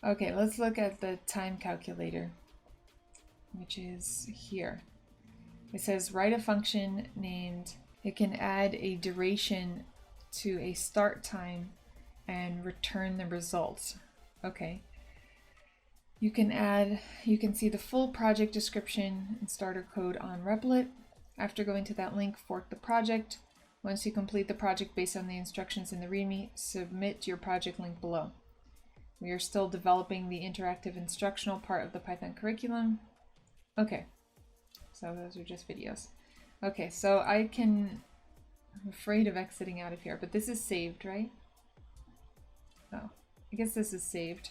Okay, let's look at the time calculator, which is here. It says write a function named, it can add a duration to a start time and return the results. Okay. You can see the full project description and starter code on Replit. After going to that link, fork the project. Once you complete the project based on the instructions in the README, submit your project link below. We are still developing the interactive instructional part of the Python curriculum. Okay, so those are just videos. Okay, so I'm afraid of exiting out of here, but this is saved, right? Oh, I guess this is saved.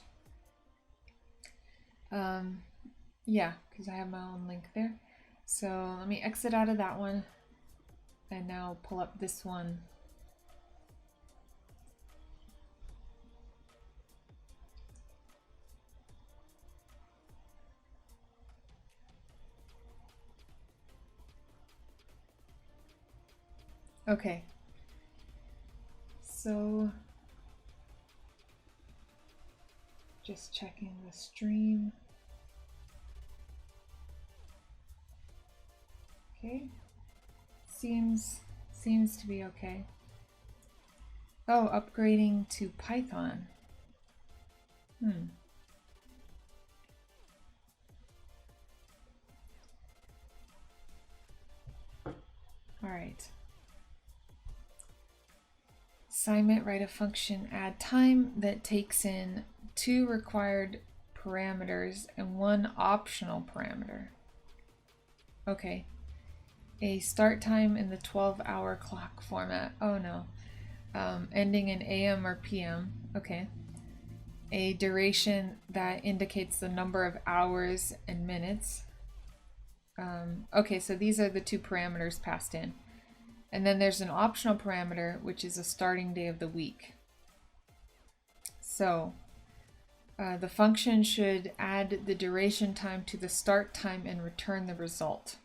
Yeah, because I have my own link there. So let me exit out of that one and now pull up this one. Okay, so just checking the stream. Okay, seems to be okay. Oh, upgrading to Python. All right. Assignment, write a function add time that takes in 2 required parameters and 1 optional parameter. Okay. A start time in the 12-hour clock format. Oh no. Ending in AM or PM. Okay. A duration that indicates the number of hours and minutes. Okay, so these are the 2 parameters passed in. And then there's an optional parameter, which is a starting day of the week. So the function should add the duration time to the start time and return the result.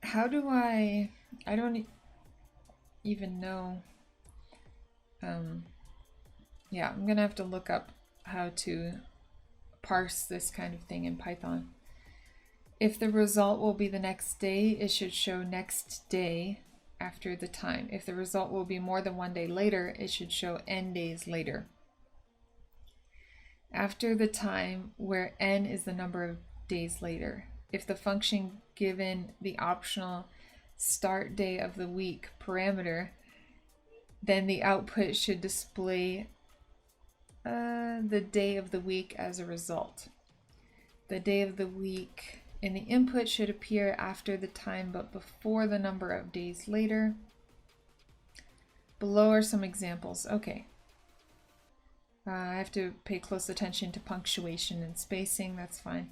How do I don't even know. Yeah, I'm gonna have to look up how to parse this kind of thing in Python. If the result will be the next day, it should show next day after the time. If the result will be more than 1 day later, it should show n days later. After the time where n is the number of days later. If the function given the optional start day of the week parameter, then the output should display the day of the week as a result. The day of the week in the input should appear after the time but before the number of days later. Below are some examples. Okay. I have to pay close attention to punctuation and spacing. That's fine.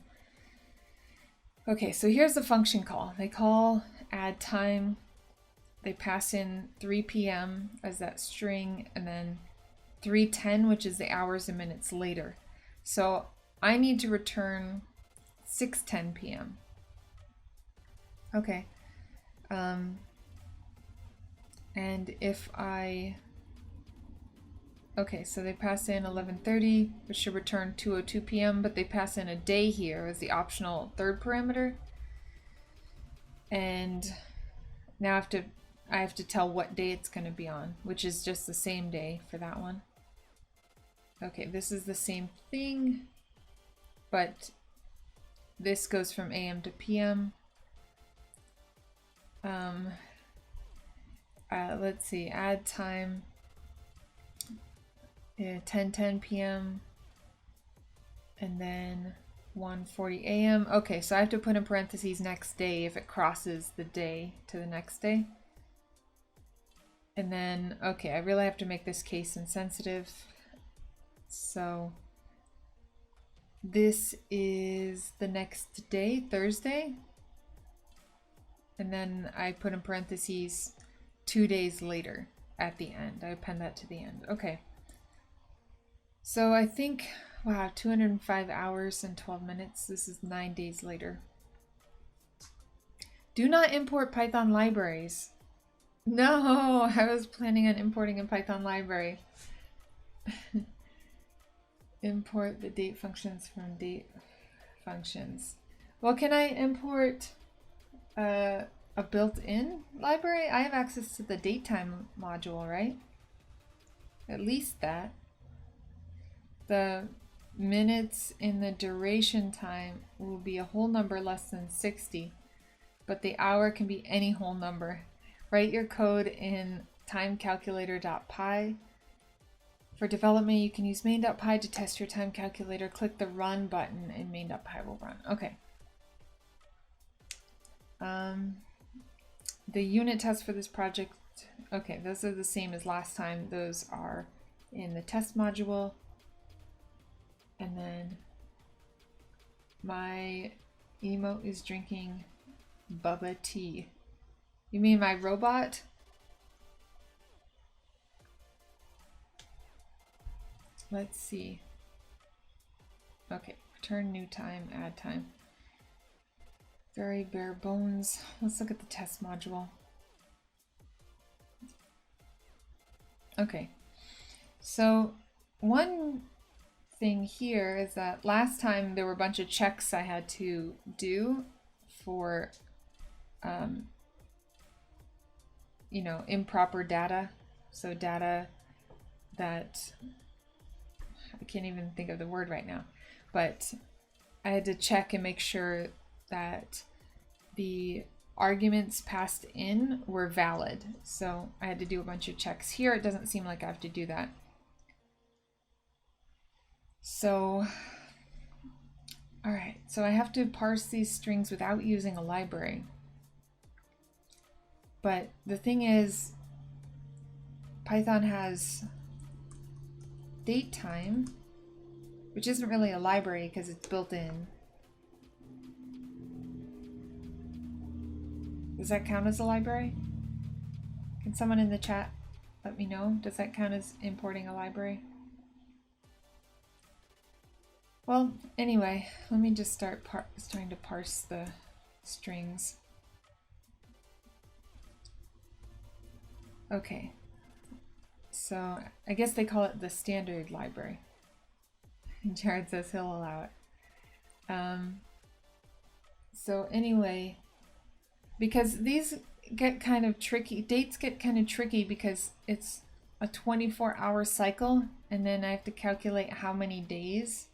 Okay, so here's the function call. They call add time. They pass in 3 p.m. as that string, and then 3:10, which is the hours and minutes later. So I need to return 6:10 p.m. Okay. And if okay, so they pass in 11:30, which should return 2:02 p.m., but they pass in a day here as the optional 3rd parameter. And now I have to tell what day it's going to be on, which is just the same day for that one. Okay, this is the same thing, but this goes from AM to PM. Let's see, add time. 10:10 p.m. and then 1:40 a.m. Okay, so I have to put in parentheses next day if it crosses the day to the next day. And then, okay, I really have to make this case insensitive. So this is the next day, Thursday. And then I put in parentheses 2 days later at the end. I append that to the end. Okay. So I think, wow, 205 hours and 12 minutes. This is 9 days later. Do not import Python libraries. No, I was planning on importing a Python library. import the date functions from date functions. Well, can I import a built-in library? I have access to the datetime module, right? At least that. The minutes in the duration time will be a whole number less than 60, but the hour can be any whole number. Write your code in timecalculator.py. For development, you can use main.py to test your time calculator. Click the run button and main.py will run. Okay. The unit tests for this project, okay, those are the same as last time. Those are in the test module. And then my emote is drinking Bubba tea. You mean my robot? Let's see. Okay, return new time, add time. Very bare bones. Let's look at the test module. Okay, so one thing here is that last time there were a bunch of checks I had to do for you know, improper data. So data that, I can't even think of the word right now, but I had to check and make sure that the arguments passed in were valid. So I had to do a bunch of checks. Here it doesn't seem like I have to do that. So, all right, so I have to parse these strings without using a library. But the thing is, Python has datetime, which isn't really a library because it's built in. Does that count as a library? Can someone in the chat let me know? Does that count as importing a library? Well, anyway, let me just start trying to parse the strings. Okay, so I guess they call it the standard library. Jared says he'll allow it. So anyway, because these get kind of tricky, dates get kind of tricky because it's a 24-hour cycle, and then I have to calculate how many days,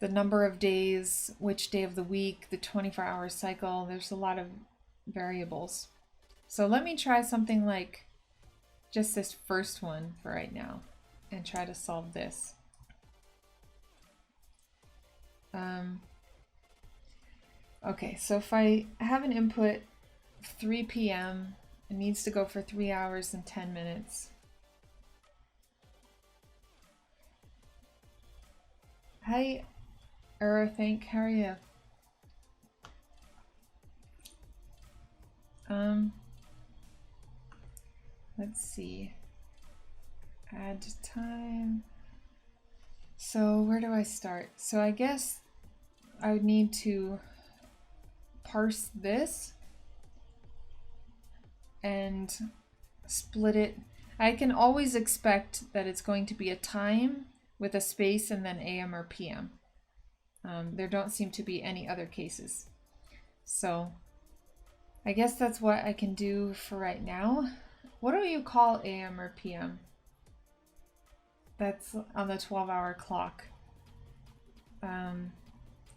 the number of days, which day of the week, the 24-hour cycle. There's a lot of variables. So let me try something like just this first one for right now and try to solve this. Okay, so if I have an input 3 p.m., it needs to go for 3 hours and 10 minutes. Hi, Thank, how are you? Let's see. Add time. So where do I start? So I guess I would need to parse this and split it. I can always expect that it's going to be a time with a space and then AM or PM. There don't seem to be any other cases. So I guess that's what I can do for right now. What do you call AM or PM? That's on the 12-hour clock.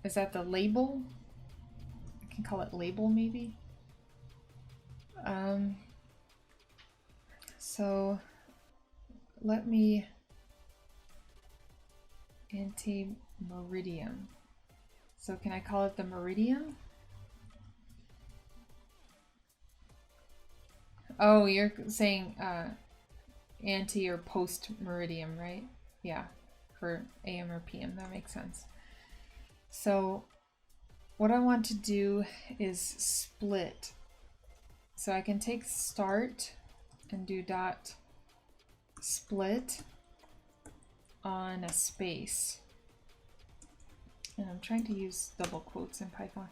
Is that the label? I can call it label maybe. So let me anti-meridian. So can I call it the meridian? Oh, you're saying anti or post meridian, right? Yeah, for AM or PM, that makes sense. So what I want to do is split. So I can take start and do dot split on a space. And I'm trying to use double quotes in Python.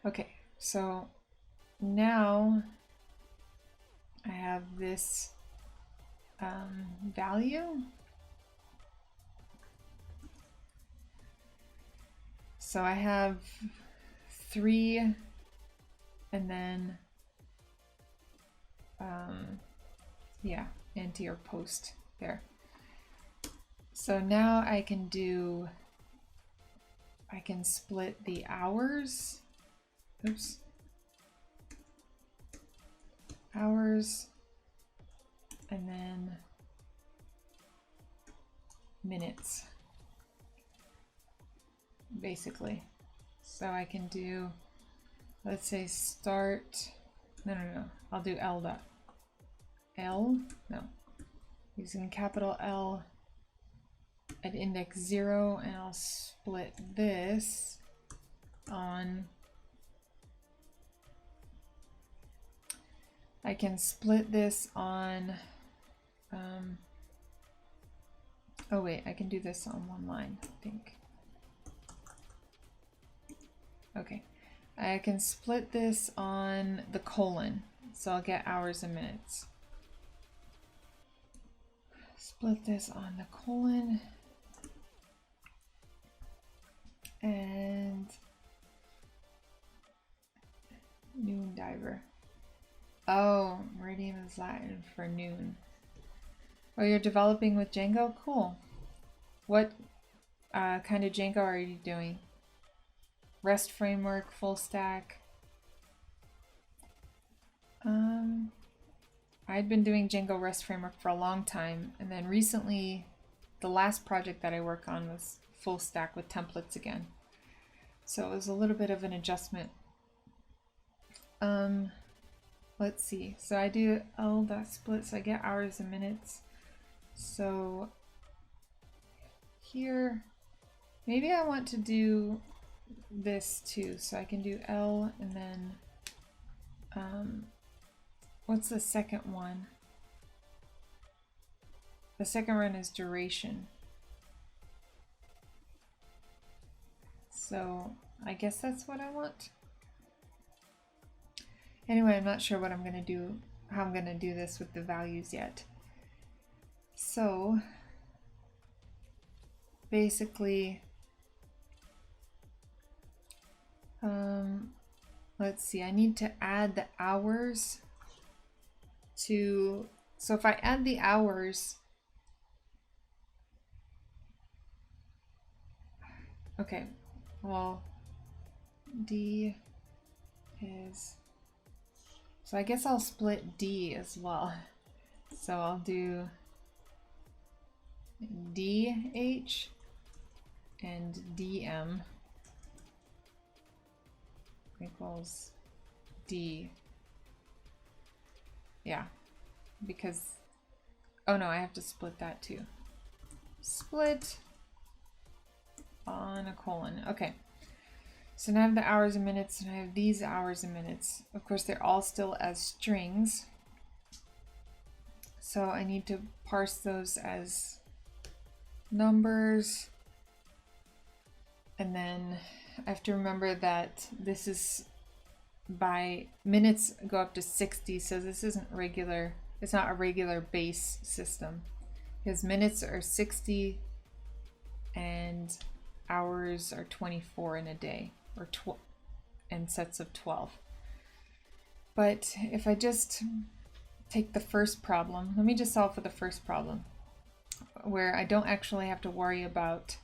Okay, so now I have this value, So I have 3 and then yeah, anti or post there. So now I can split the hours. Oops. Hours and then minutes, basically. So I can do, let's say start, no, I'll do using capital L at index 0, and I'll split this on, I can split this on, oh wait, I can do this on one line, I think. Okay, I can split this on the colon, so I'll get hours and minutes. Split this on the colon, and noon diver. Oh, meridian is Latin for noon. Oh, you're developing with Django? Cool. What kind of Django are you doing? REST framework, full stack? I'd been doing Django REST framework for a long time, and then recently the last project that I worked on was full stack with templates again. So it was a little bit of an adjustment. Let's see. So I do L.split, so I get hours and minutes. So here, maybe I want to do this too. So I can do L and then, what's the second one? The second one is duration. So I guess that's what I want. Anyway, I'm not sure what I'm going to do, how I'm going to do this with the values yet. So basically, let's see, I need to add the hours to, so if I add the hours, okay, well, D is, so I guess I'll split D as well. So I'll do DH and DM equals D. Yeah, because, oh no, I have to split that too. Split on a colon. Okay. So now I have the hours and minutes, and I have these hours and minutes. Of course, they're all still as strings. So I need to parse those as numbers. And then I have to remember that this is by minutes go up to 60. So this isn't regular. It's not a regular base system, because minutes are 60 and hours are 24 in a day, or and sets of 12. But if I just take the first problem, let me just solve for the first problem, where I don't actually have to worry about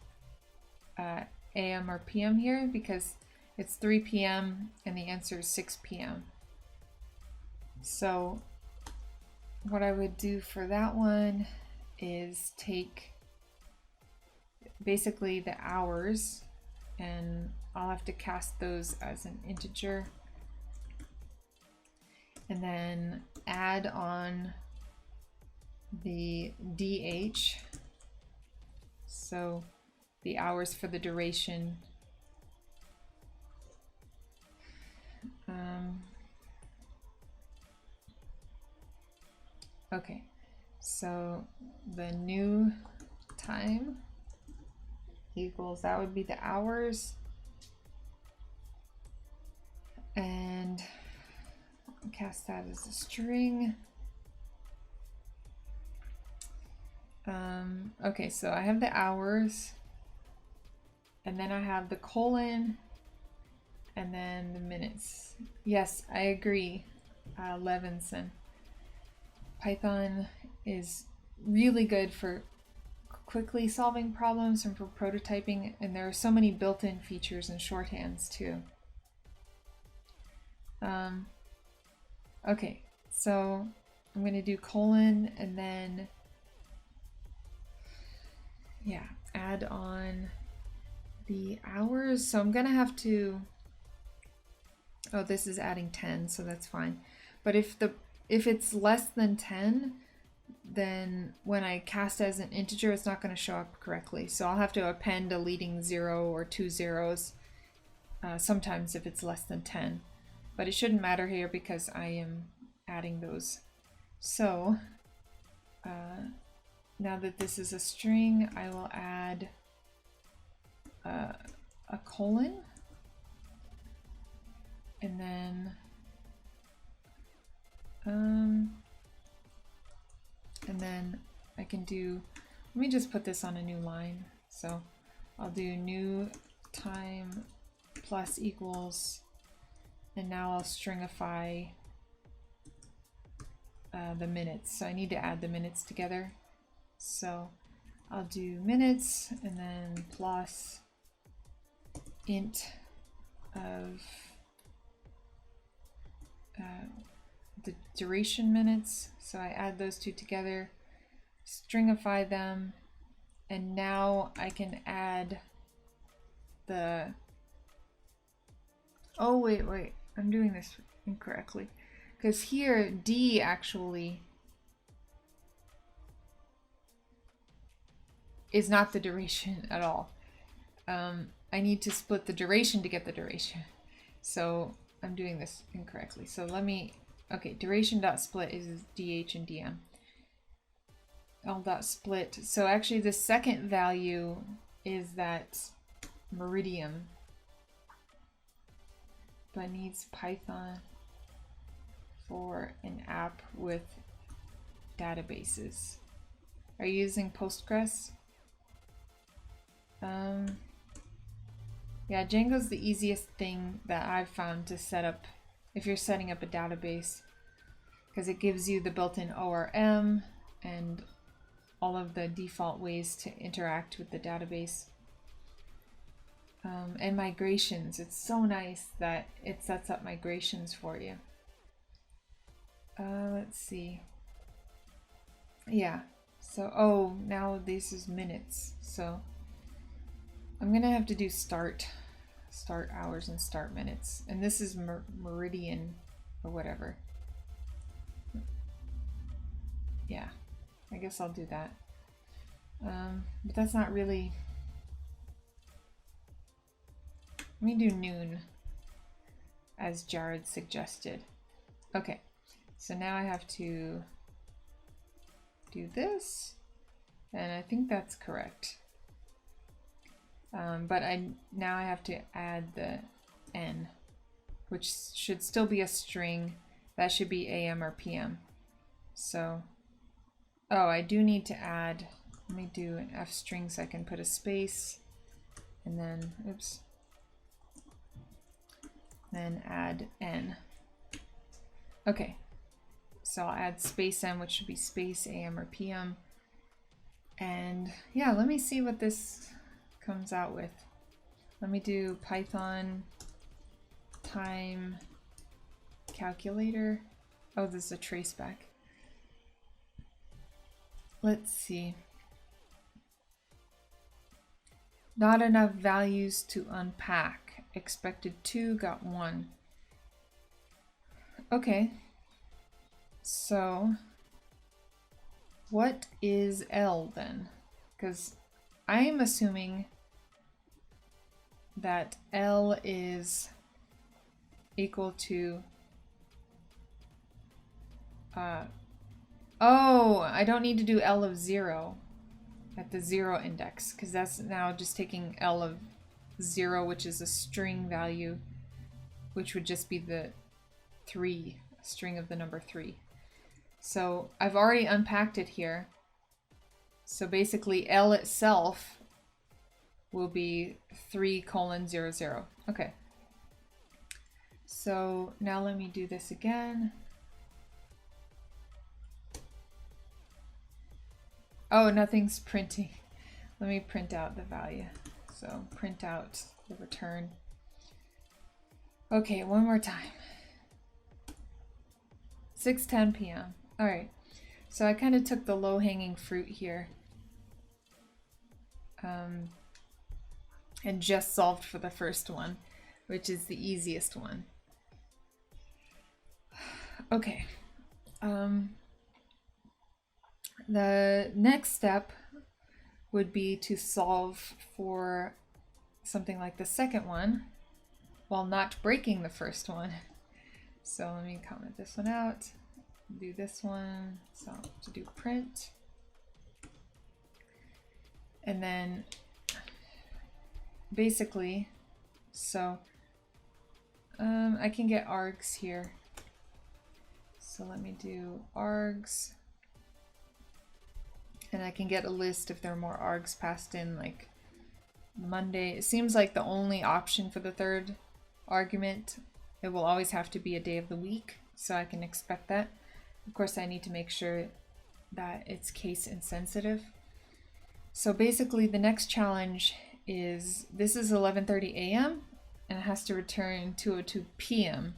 AM or PM here, because it's 3 p.m. and the answer is 6 p.m. So what I would do for that one is take basically the hours, and I'll have to cast those as an integer, and then add on the DH, so the hours for the duration. Okay, so the new time equals, that would be the hours, and cast that as a string. Okay, so I have the hours, And then I have the colon and then the minutes. Yes, I agree, Levinson. Python is really good for quickly solving problems and for prototyping, and there are so many built-in features and shorthands too. Okay, so I'm going to do colon and then, yeah, add on the hours. So I'm going to have to, oh, this is adding 10, so that's fine. But if it's less than 10, then when I cast as an integer, it's not going to show up correctly. So I'll have to append a leading 0 or 2 zeros sometimes if it's less than 10. But it shouldn't matter here because I am adding those. So now that this is a string, I will add a colon. And then I can do, let me just put this on a new line. So I'll do new time plus equals, and now I'll stringify the minutes. So I need to add the minutes together. So I'll do minutes and then plus int of the duration minutes. So I add those two together, stringify them, and now I can add the, oh wait, I'm doing this incorrectly, because here D actually is not the duration at all. I need to split the duration to get the duration. So I'm doing this incorrectly. So let me, okay, duration.split is DH and DM. L.split. So actually the second value is that meridian, but needs Python for an app with databases. Are you using Postgres? Yeah, Django's the easiest thing that I've found to set up if you're setting up a database, because it gives you the built-in ORM and all of the default ways to interact with the database. And migrations, it's so nice that it sets up migrations for you. Let's see. Yeah, so, oh, now this is minutes. So I'm gonna have to do start hours and start minutes. And this is meridian or whatever. Yeah, I guess I'll do that. But that's not really, let me do noon as Jared suggested. Okay, so now I have to do this, and I think that's correct. But now I have to add the n, which should still be a string. That should be AM or PM. So, oh, I do need to add, let me do an F string so I can put a space, and then, oops, then add n. Okay, so I'll add space n, which should be space AM or PM. And yeah, let me see what this comes out with. Let me do Python time calculator. Oh, this is a traceback. Let's see. Not enough values to unpack. Expected 2, got 1. Okay. So what is L then? Because I am assuming that L is equal to, oh, I don't need to do L of 0 at the 0 index, because that's now just taking L of 0, which is a string value, which would just be the 3, a string of the number 3. So I've already unpacked it here. So basically L itself will be 3:00. Okay. So now let me do this again. Oh, nothing's printing. Let me print out the value. So print out the return. Okay, one more time. 6:10 p.m. All right. So I kind of took the low-hanging fruit here. And just solved for the first one, which is the easiest one. Okay. The next step would be to solve for something like the second one while not breaking the first one. So let me comment this one out, do this one, so to do print. And then basically, so I can get args here. So let me do args. And I can get a list if there are more args passed in, like Monday. It seems like the only option for the third argument, it will always have to be a day of the week, so I can expect that. Of course, I need to make sure that it's case insensitive. So basically the next challenge is, this is 11:30 a.m. and it has to return 2:02 p.m.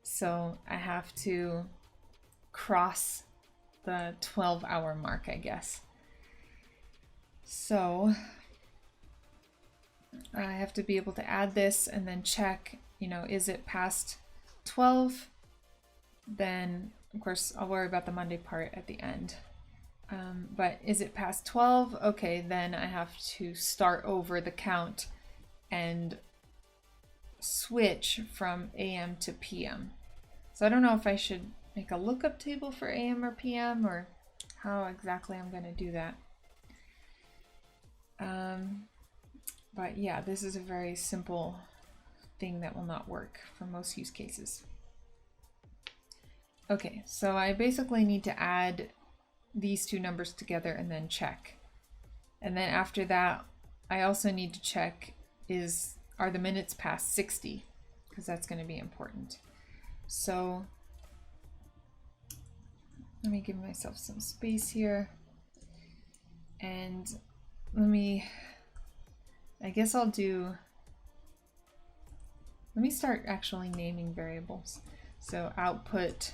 So I have to cross the 12-hour mark, I guess. So I have to be able to add this and then check, you know, is it past 12? Then of course I'll worry about the Monday part at the end. But is it past 12? Okay, then I have to start over the count and switch from AM to PM. So I don't know if I should make a lookup table for AM or PM, or how exactly I'm going to do that. But yeah, this is a very simple thing that will not work for most use cases. Okay, so I basically need to add these two numbers together and then check. And then after that, I also need to check, are the minutes past 60? Because that's going to be important. So let me give myself some space here. And I guess let me start actually naming variables. So output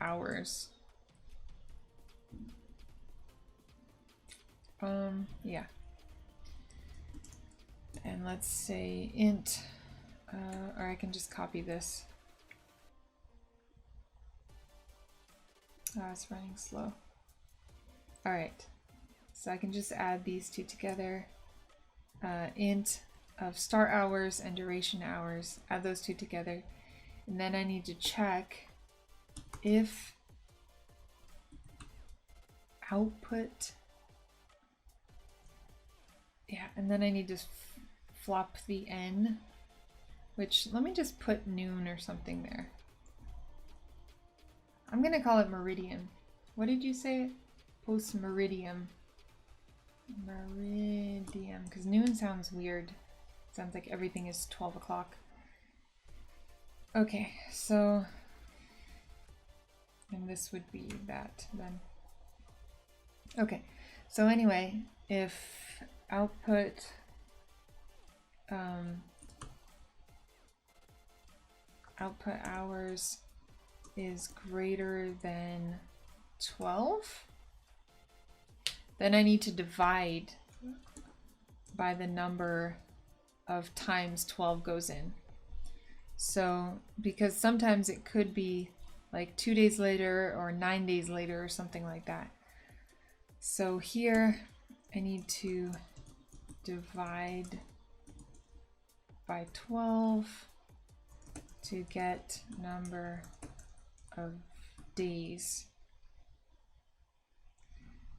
hours. Yeah. And let's say int, or I can just copy this. It's running slow. All right, so I can just add these two together. Int of start hours and duration hours, add those two together. And then I need to check if output, yeah, and then I need to flop the n, which, let me just put noon or something there. I'm gonna call it meridian. What did you say? Post meridian. Meridian, because noon sounds weird. Sounds like everything is 12 o'clock. Okay, so, and this would be that then. Okay, so anyway, if output output hours is greater than 12, then I need to divide by the number of times 12 goes in. So, because sometimes it could be like 2 days later or 9 days later or something like that. So here I need to divide by 12 to get number of days.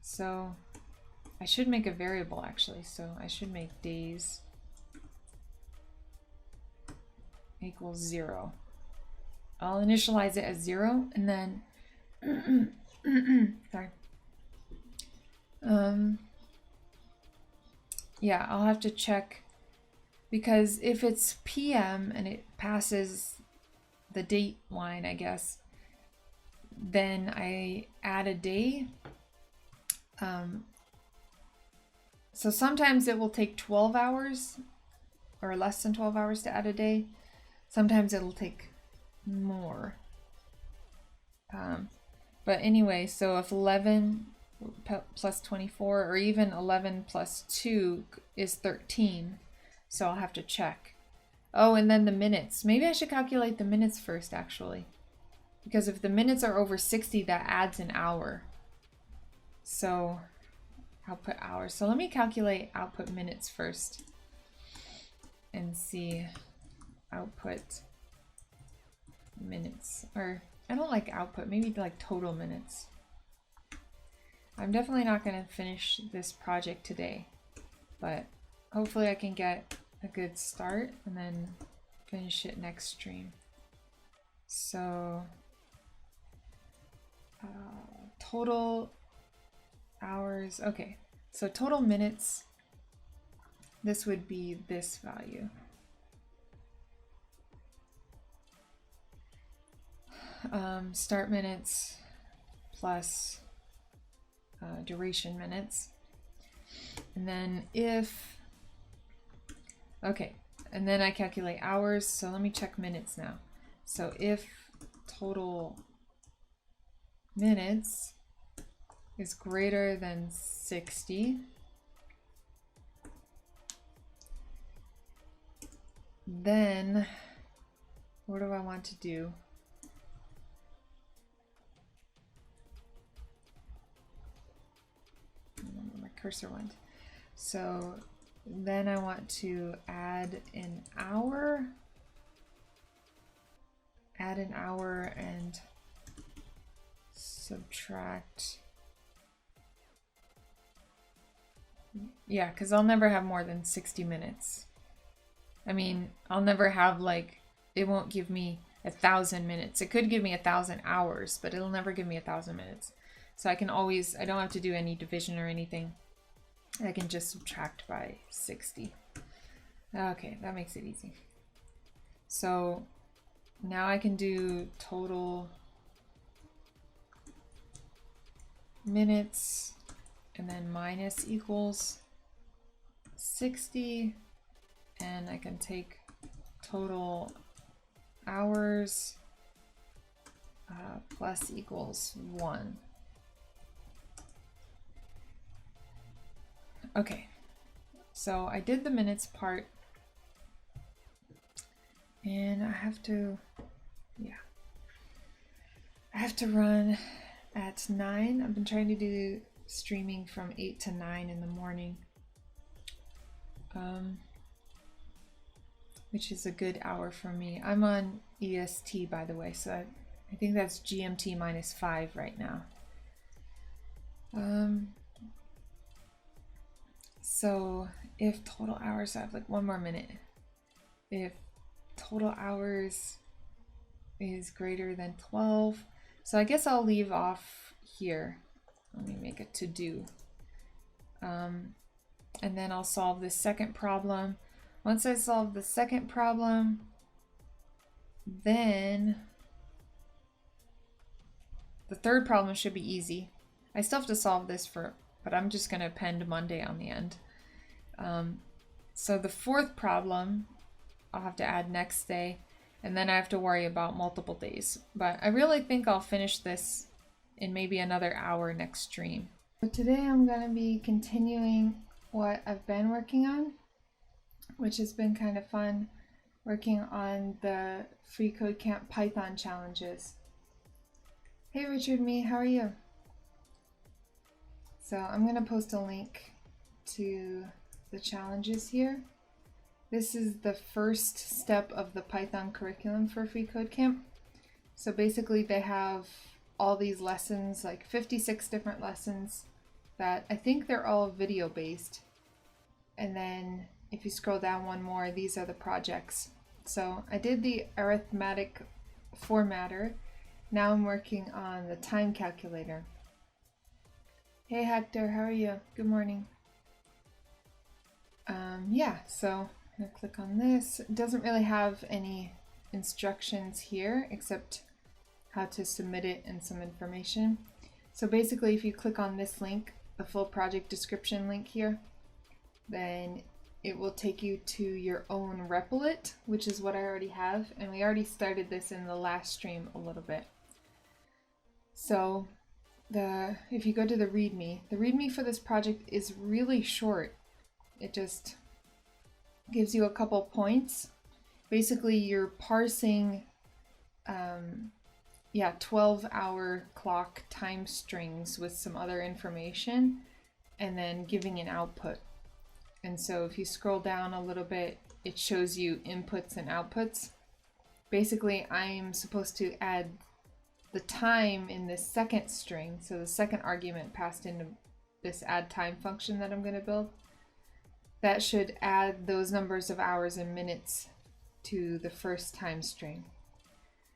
So I should make a variable actually. So I should make days equals 0. I'll initialize it as 0 and then sorry. Yeah, I'll have to check, because if it's PM and it passes the date line, I guess, then I add a day. So sometimes it will take 12 hours or less than 12 hours to add a day. Sometimes it'll take more. But anyway, so if 11 plus 24, or even 11 plus 2 is 13, so I'll have to check. Oh, and then the minutes. Maybe I should calculate the minutes first, actually. Because if the minutes are over 60, that adds an hour. So output hours. So let me calculate output minutes first and see output minutes. Or I don't like output, maybe like total minutes. I'm definitely not going to finish this project today, but hopefully I can get a good start and then finish it next stream. So total hours. Okay, so total minutes, this would be this value. Start minutes plus duration minutes. And then if, okay, and then I calculate hours. So let me check minutes now. So if total minutes is greater than 60, then what do I want to do? My cursor went. So then I want to add an hour. Add an hour and subtract. Yeah, because I'll never have more than 60 minutes. I mean, I'll never have, like, it won't give me 1,000 minutes. It could give me 1,000 hours, but it'll never give me 1,000 minutes. So I can always, I don't have to do any division or anything. I can just subtract by 60. Okay, that makes it easy. So now I can do total minutes and then minus equals 60, and I can take total hours plus equals 1. Okay, so I did the minutes part, and I have to, yeah, I have to run at 9. I've been trying to do streaming from 8 to 9 in the morning, which is a good hour for me. I'm on EST, by the way, so I think that's GMT minus 5 right now. So if total hours, I have like 1 more minute. If total hours is greater than 12, so I guess I'll leave off here. Let me make a to do. And then I'll solve the second problem. Once I solve the second problem, then the third problem should be easy. I still have to solve this but I'm just going to append Monday on the end. So the fourth problem, I'll have to add next day, and then I have to worry about multiple days. But I really think I'll finish this in maybe another hour next stream. So today I'm going to be continuing what I've been working on, which has been kind of fun, working on the FreeCodeCamp Python challenges. Hey Richard Me, how are you? So I'm going to post a link to the challenges here. This is the first step of the Python curriculum for FreeCodeCamp. So basically they have all these lessons, like 56 different lessons that I think they're all video based. And then if you scroll down one more, these are the projects. So I did the arithmetic formatter. Now I'm working on the time calculator. Hey Hector, how are you? Good morning. yeah, so I'm gonna click on this. It doesn't really have any instructions here except how to submit it and some information. So basically, if you click on this link, the full project description link here, then it will take you to your own Replit, which is what I already have, and we already started this in the last stream a little bit. So if you go to the README for this project is really short. It just gives you a couple points. Basically, you're parsing 12-hour clock time strings with some other information and then giving an output. And so if you scroll down a little bit, it shows you inputs and outputs. Basically, I'm supposed to add the time in this second string, so the second argument passed into this add time function that I'm going to build. That should add those numbers of hours and minutes to the first time string.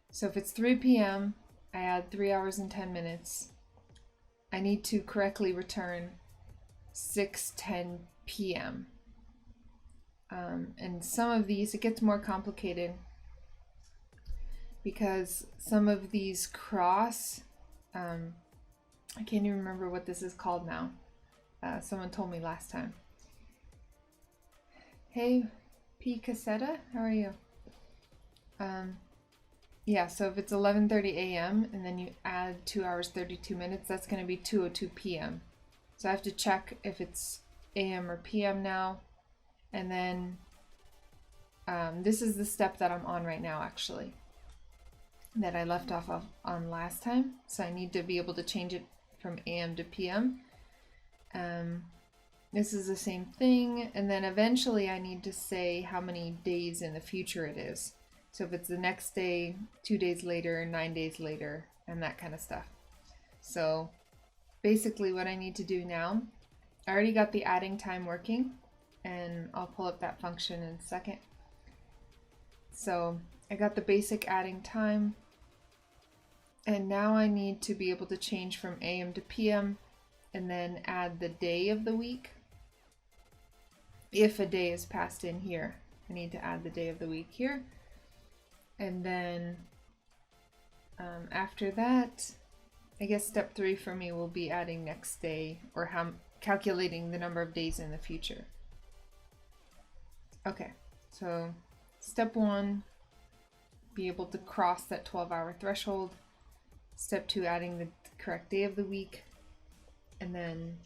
So if it's 3 p.m., I add 3 hours and 10 minutes. I need to correctly return 6:10 p.m. And some of these, it gets more complicated because some of these cross, I can't even remember what this is called now. Someone told me last time. Hey, P. Cassetta, how are you? Yeah, so if it's 11:30 a.m. and then you add 2 hours 32 minutes, that's going to be 2:02 p.m. So I have to check if it's a.m. or p.m. now. And then this is the step that I'm on right now, actually, that I left off on last time. So I need to be able to change it from a.m. to p.m. This is the same thing, and then eventually I need to say how many days in the future it is. So if it's the next day, 2 days later, 9 days later, and that kind of stuff. So basically what I need to do now, I already got the adding time working, and I'll pull up that function in a second. So I got the basic adding time, and now I need to be able to change from AM to PM and then add the day of the week. If a day is passed in here, I need to add the day of the week here. And then after that, I guess step 3 for me will be adding next day, or calculating the number of days in the future. Okay, so step 1, be able to cross that 12-hour threshold. Step 2, adding the correct day of the week. And then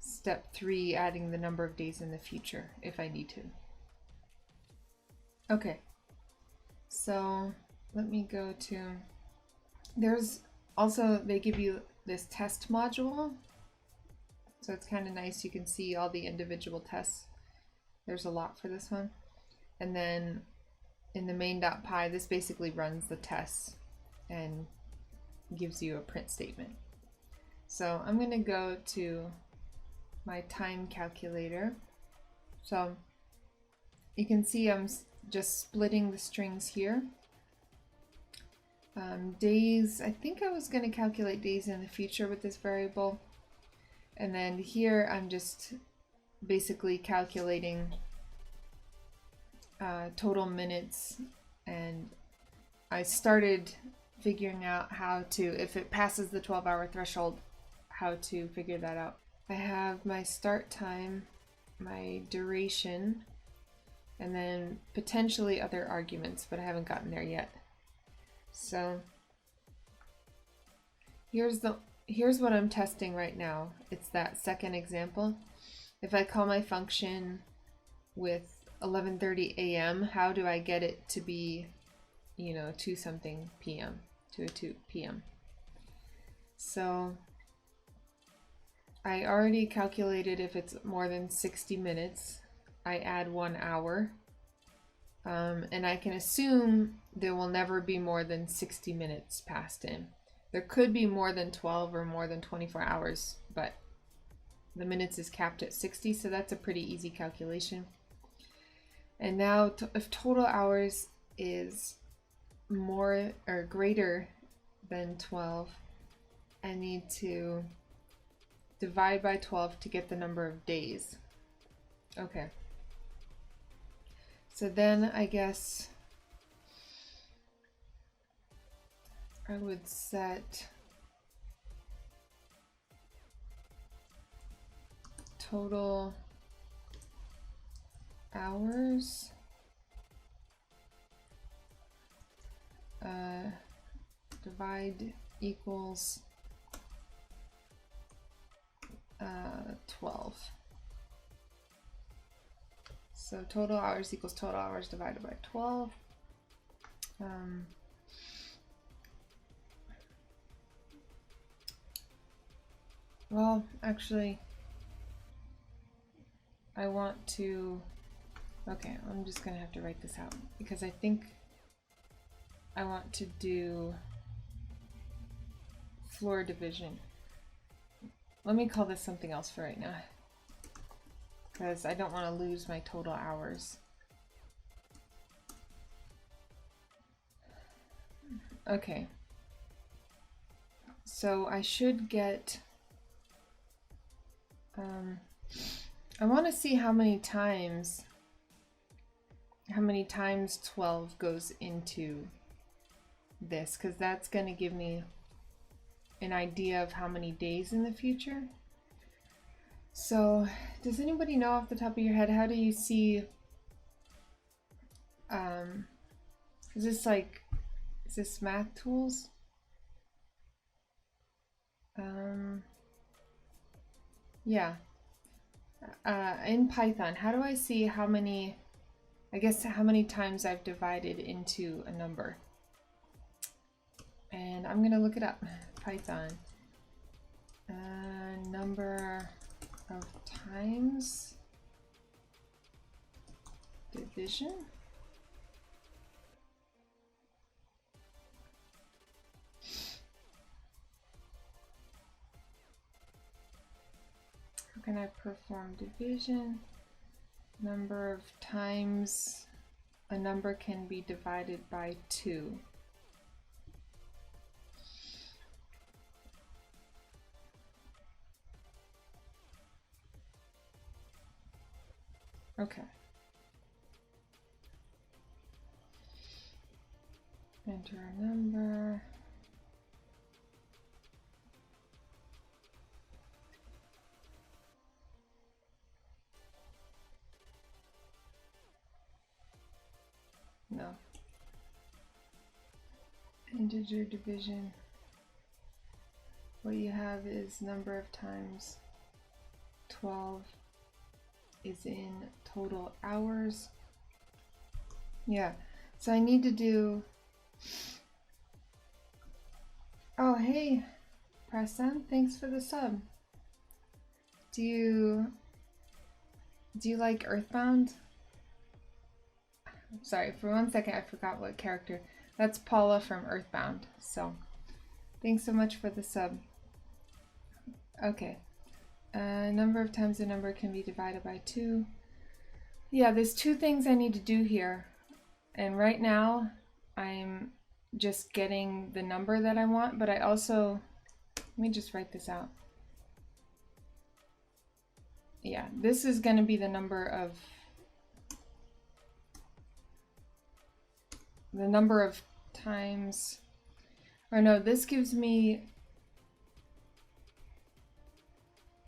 step 3, adding the number of days in the future if I need to. Okay, so let me go to, there's also, they give you this test module. So it's kind of nice, you can see all the individual tests. There's a lot for this one. And then in the main.py, this basically runs the tests and gives you a print statement. So I'm going to go to my time calculator. So you can see I'm just splitting the strings here. Days, I think I was going to calculate days in the future with this variable. And then here I'm just basically calculating total minutes, and I started figuring out how to, if it passes the 12-hour threshold, how to figure that out. I have my start time, my duration, and then potentially other arguments, but I haven't gotten there yet. So here's what I'm testing right now. It's that second example. If I call my function with 11:30 a.m., how do I get it to be, 2 something p.m., 2:02 p.m.? So I already calculated if it's more than 60 minutes, I add 1 hour. And I can assume there will never be more than 60 minutes passed in. There could be more than 12 or more than 24 hours, but the minutes is capped at 60, so that's a pretty easy calculation. And now if total hours is more or greater than 12, I need to divide by 12 to get the number of days. Okay. So then I guess I would set total hours divide equals 12. So total hours equals total hours divided by 12. Well, actually, I want to, okay, I'm just gonna have to write this out because I think I want to do floor division. Let me call this something else for right now because I don't want to lose my total hours. Okay. So I should get, I want to see how many times 12 goes into this, because that's going to give me an idea of how many days in the future. So does anybody know off the top of your head, how do you see, is this math tools? Yeah. In Python, how do I see how many times I've divided into a number? And I'm gonna look it up. Python. Number of times division. How can I perform division? Number of times a number can be divided by 2. Okay. Enter a number. No. Integer division. What you have is number of times 12 is in total hours. Yeah, so I need to do, oh hey, Preston, thanks for the sub. Do you like Earthbound? Sorry, for one second I forgot what character. That's Paula from Earthbound, so thanks so much for the sub. Okay. Number of times a number can be divided by 2. Yeah, there's 2 things I need to do here. And right now, I'm just getting the number that I want, but I also, let me just write this out. Yeah, this is going to be the number of times, or no, this gives me,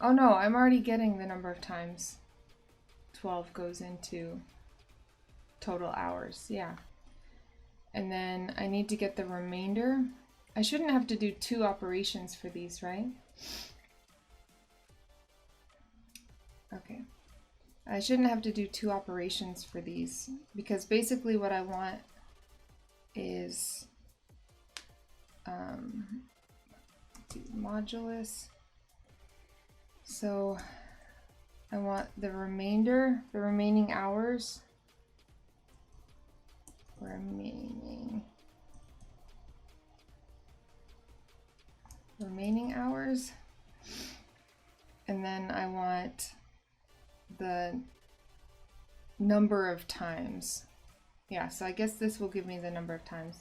oh no, I'm already getting the number of times 12 goes into total hours, yeah. And then I need to get the remainder. I shouldn't have to do 2 operations for these, right? Okay. I shouldn't have to do 2 operations for these, because basically what I want is modulus. So I want the remaining hours. Remaining hours. And then I want the number of times. Yeah, so I guess this will give me the number of times.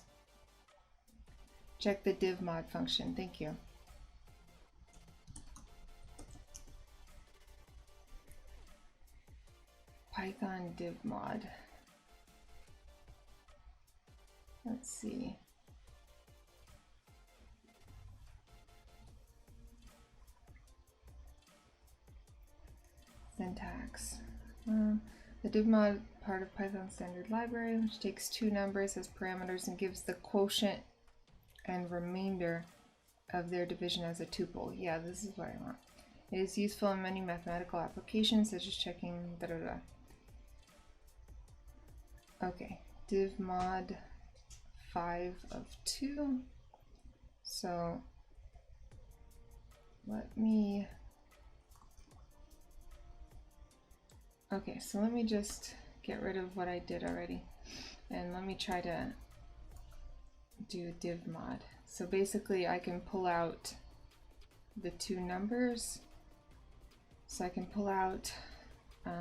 Check the div mod function. Thank you. Python div mod. Let's see. Syntax. The div mod part of Python standard library, which takes two numbers as parameters and gives the quotient and remainder of their division as a tuple. Yeah, this is what I want. It is useful in many mathematical applications, such as checking da da da. Okay, div mod 5 of 2. So let me, okay, so let me just get rid of what I did already. And let me try to do div mod. So basically I can pull out the two numbers. So I can pull out, I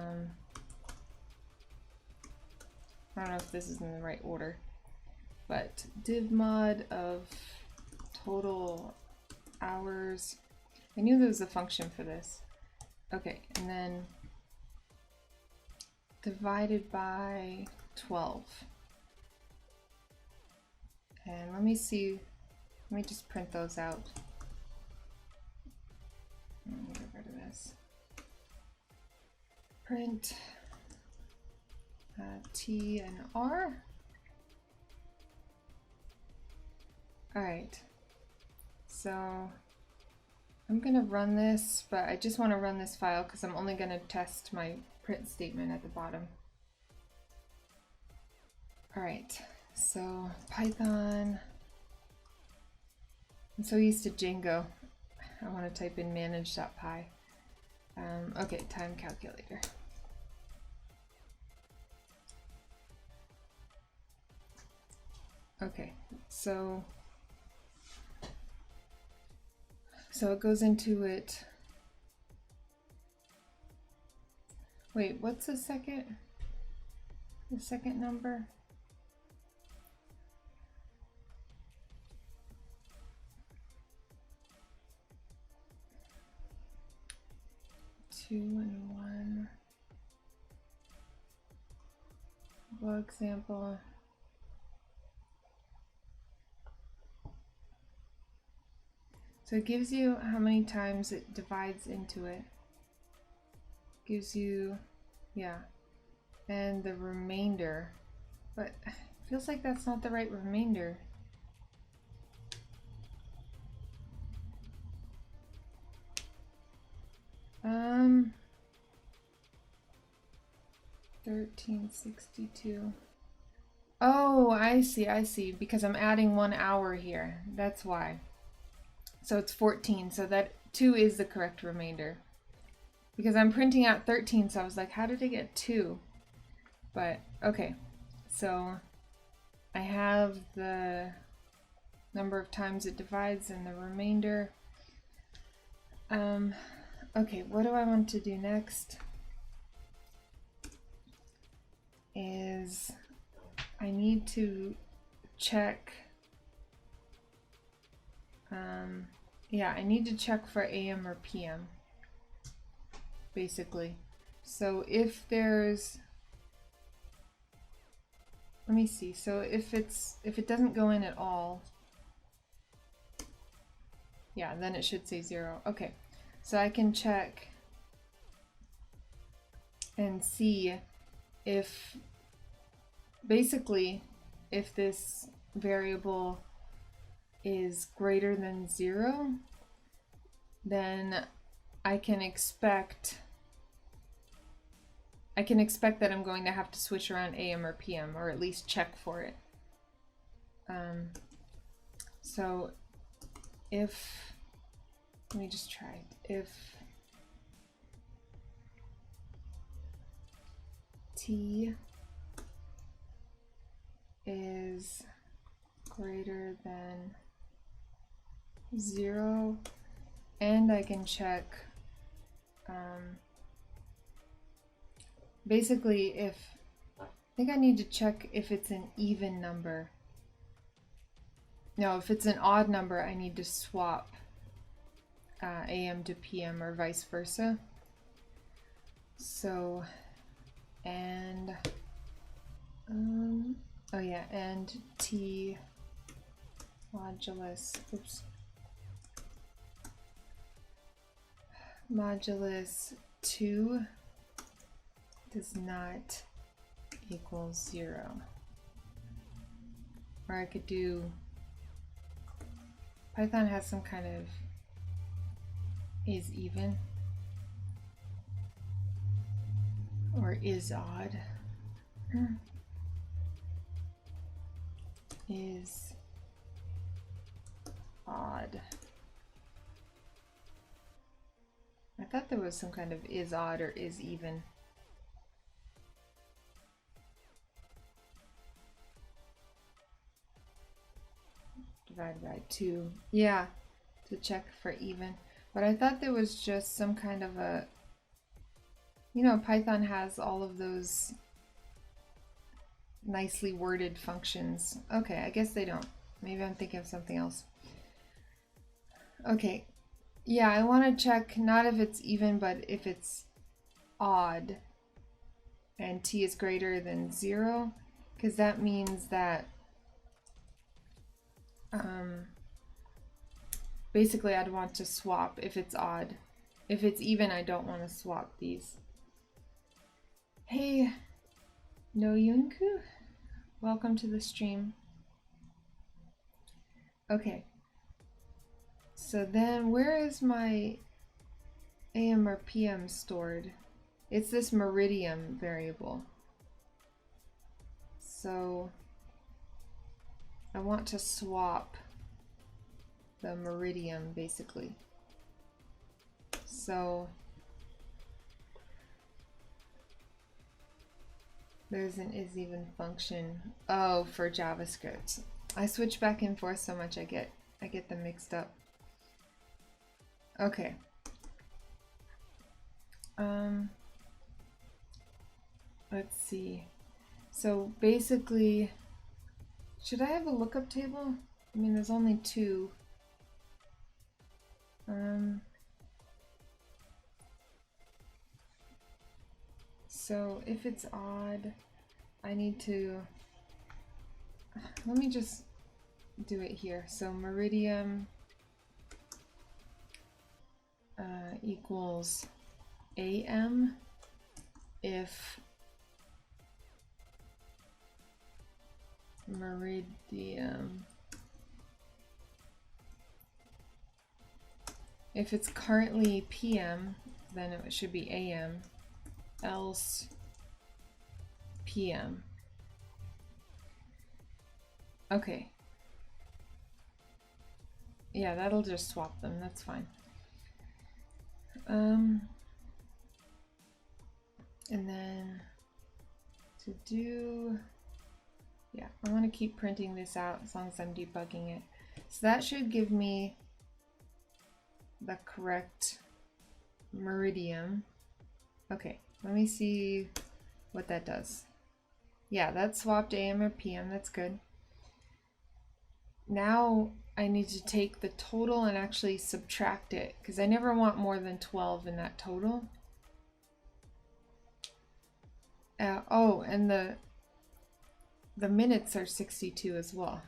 don't know if this is in the right order, but div mod of total hours. I knew there was a function for this. Okay, and then divided by 12. And let me see, let me just print those out. Let me get rid of this. Print T and R. Alright, so I'm gonna run this, but I just want to run this file because I'm only gonna test my print statement at the bottom. Alright, so Python. I'm so used to Django. I want to type in manage.py. Okay, time calculator. Okay, so it goes into it. Wait, what's the second number? Two and one. For example. So it gives you how many times it divides into it. Gives you, yeah, and the remainder. But it feels like that's not the right remainder. Um, 1362. Oh, I see, because I'm adding 1 hour here. That's why. So it's 14, so that 2 is the correct remainder. Because I'm printing out 13, so I was like, how did I get 2? But, okay. So I have the number of times it divides and the remainder. Okay, what do I want to do next? Is I need to check, yeah, I need to check for AM or PM, basically. So if there's, let me see, so if it doesn't go in at all, yeah, then it should say 0. Okay, so I can check and see if, basically, if this variable is greater than 0, then I can expect that I'm going to have to switch around AM or PM, or at least check for it. So if, let me just try it. If T is greater than 0, and I can check, basically if, I think I need to check if it's an even number. No, if it's an odd number, I need to swap AM to PM or vice versa. So and oh yeah, and t modulus, oops, modulus 2 does not equal 0. Or I could do, Python has some kind of is even or is odd. Is odd. I thought there was some kind of is odd or is even. Divided by 2. Yeah, to check for even. But I thought there was just some kind of a, you know, Python has all of those nicely worded functions. Okay, I guess they don't. Maybe I'm thinking of something else. Okay, yeah, I want to check not if it's even, but if it's odd and t is greater than 0, because that means that basically I'd want to swap if it's odd. If it's even, I don't want to swap these. Hey, no Yunku, welcome to the stream. Okay, so then where is my AM or PM stored? It's this meridian variable. So I want to swap the meridian basically. So there's an is even function. Oh, for JavaScript. I switch back and forth so much I get them mixed up. Okay. Let's see. So basically, should I have a lookup table? I mean, there's only 2. So if it's odd, I need to, let me just do it here. So meridian equals AM if meridian, if it's currently PM, then it should be AM, else PM. Okay. Yeah, that'll just swap them, that's fine. And then to do, yeah, I want to keep printing this out as long as I'm debugging it. So that should give me the correct meridian. Okay, let me see what that does. Yeah, that swapped AM or PM, that's good. Now I need to take the total and actually subtract it, because I never want more than 12 in that total. Oh, and the minutes are 62 as well.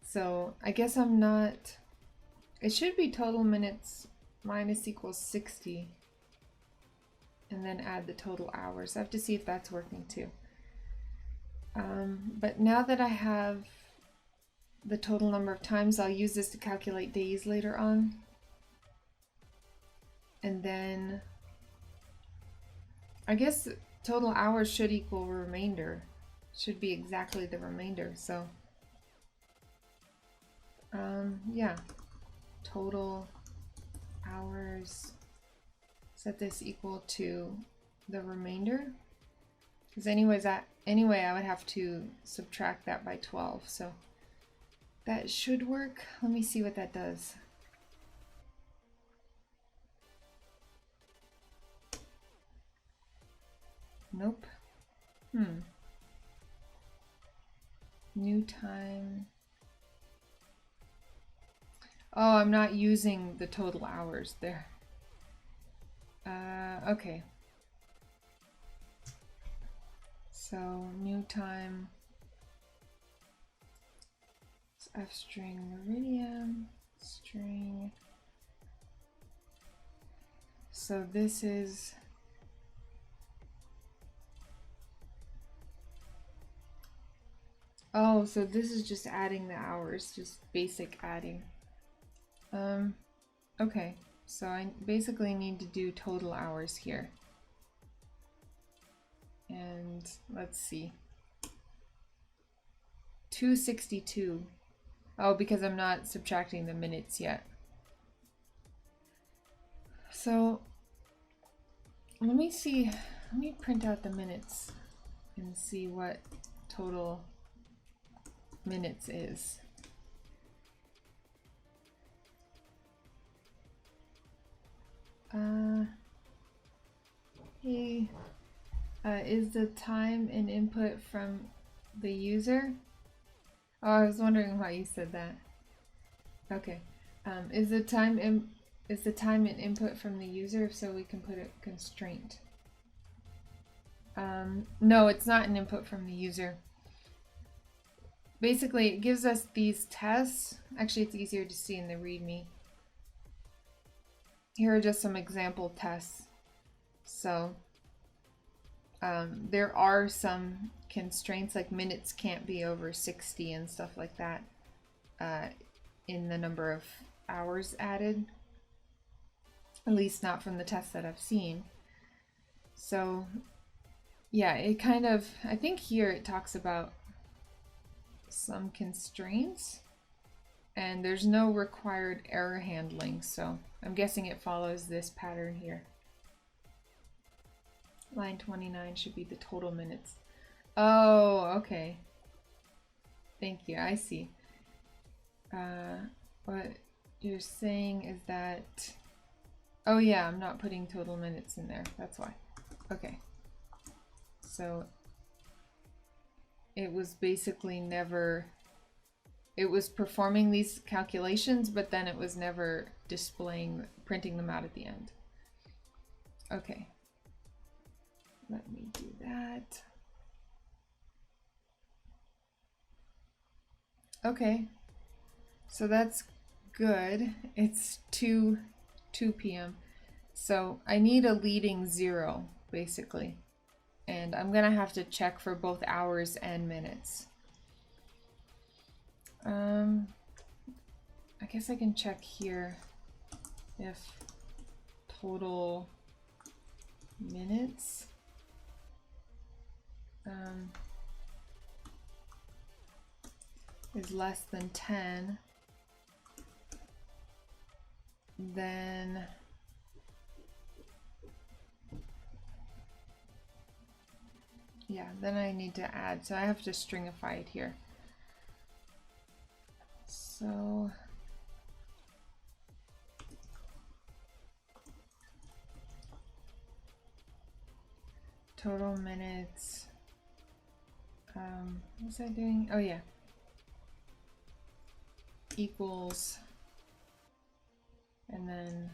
So I guess I'm not, it should be total minutes minus equals 60 and then add the total hours. I have to see if that's working too. But now that I have the total number of times, I'll use this to calculate days later on. And then I guess total hours should equal remainder. Should be exactly the remainder. So yeah, total hours, set this equal to the remainder, because anyway I would have to subtract that by 12, so that should work. Let me see what that does. Nope. New time. Oh, I'm not using the total hours there. Okay. So new time, f string meridian, string. So this is oh, so this is just adding the hours, just basic adding. Okay, so I basically need to do total hours here. And let's see. 262. Oh, because I'm not subtracting the minutes yet. So let me see, let me print out the minutes and see what total minutes is. Hey, is the time an input from the user? Oh, I was wondering why you said that. Okay. Is the time an input from the user? If so, we can put a constraint. No, it's not an input from the user. Basically, it gives us these tests. Actually, it's easier to see in the README. Here are just some example tests. So there are some constraints, like minutes can't be over 60 and stuff like that in the number of hours added, at least not from the tests that I've seen. So yeah, it kind of, I think here it talks about some constraints, and there's no required error handling, so I'm guessing it follows this pattern here. Line 29 should be the total minutes. Oh, okay. Thank you, I see. What you're saying is that, oh yeah, I'm not putting total minutes in there, that's why. Okay. So it was basically never, it was performing these calculations, but then it was never printing them out at the end. Okay. Let me do that. Okay, so that's good. It's 2 p.m. So I need a leading 0, basically. And I'm gonna have to check for both hours and minutes. I guess I can check here if total minutes is less than 10, then yeah, then I need to add, so I have to stringify it here. So total minutes, what was I doing? Oh yeah, equals, and then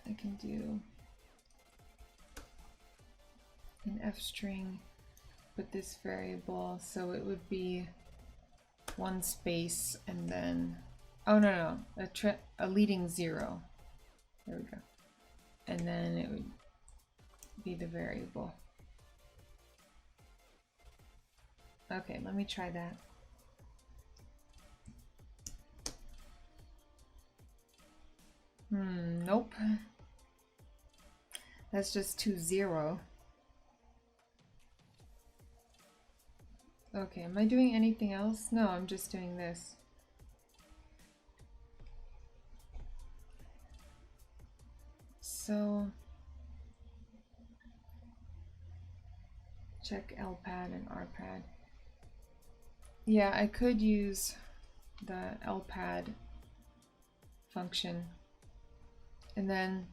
I can do an f string with this variable, so it would be 1 space and then, oh no, a leading 0. There we go. And then it would be the variable. Okay, let me try that. Nope. That's just 2 0. Okay, am I doing anything else? No, I'm just doing this. So check LPAD and RPAD. Yeah, I could use the LPAD function. And then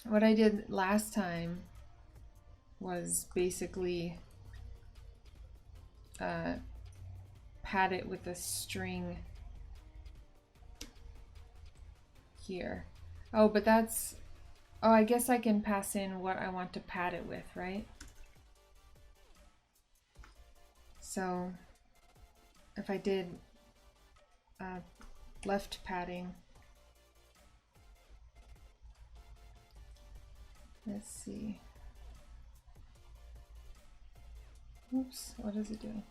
what I did last time was basically pad it with a string here. Oh, but that's Oh, I guess I can pass in what I want to pad it with, right? So if I did left padding, let's see. Oops, what does it do?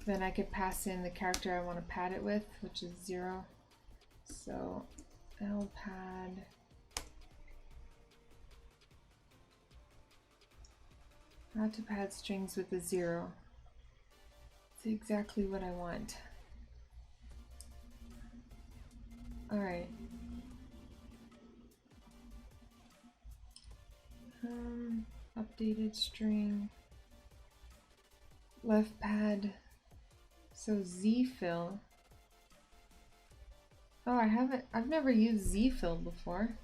Then I could pass in the character I want to pad it with, which is 0. So lpad how to pad strings with a 0. It's exactly what I want. All right. Updated string left pad. So zfill. Oh, I've never used zfill before.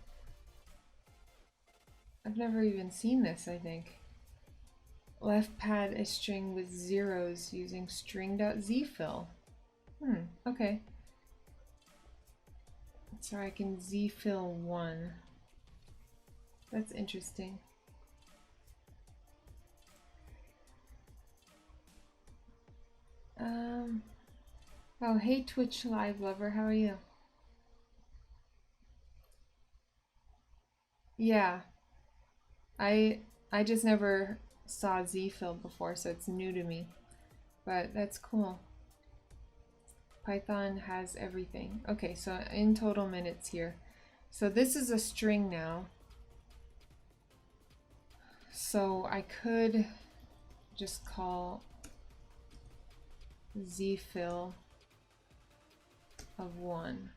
I've never even seen this, I think. Left pad a string with zeros using string.zfill. Okay. So I can zfill 1. That's interesting. Oh, hey Twitch live lover, how are you? Yeah, I just never saw zfill before, so it's new to me, but that's cool. Python has everything. Okay, so in total minutes here. So this is a string now. So I could just call zfill of 1.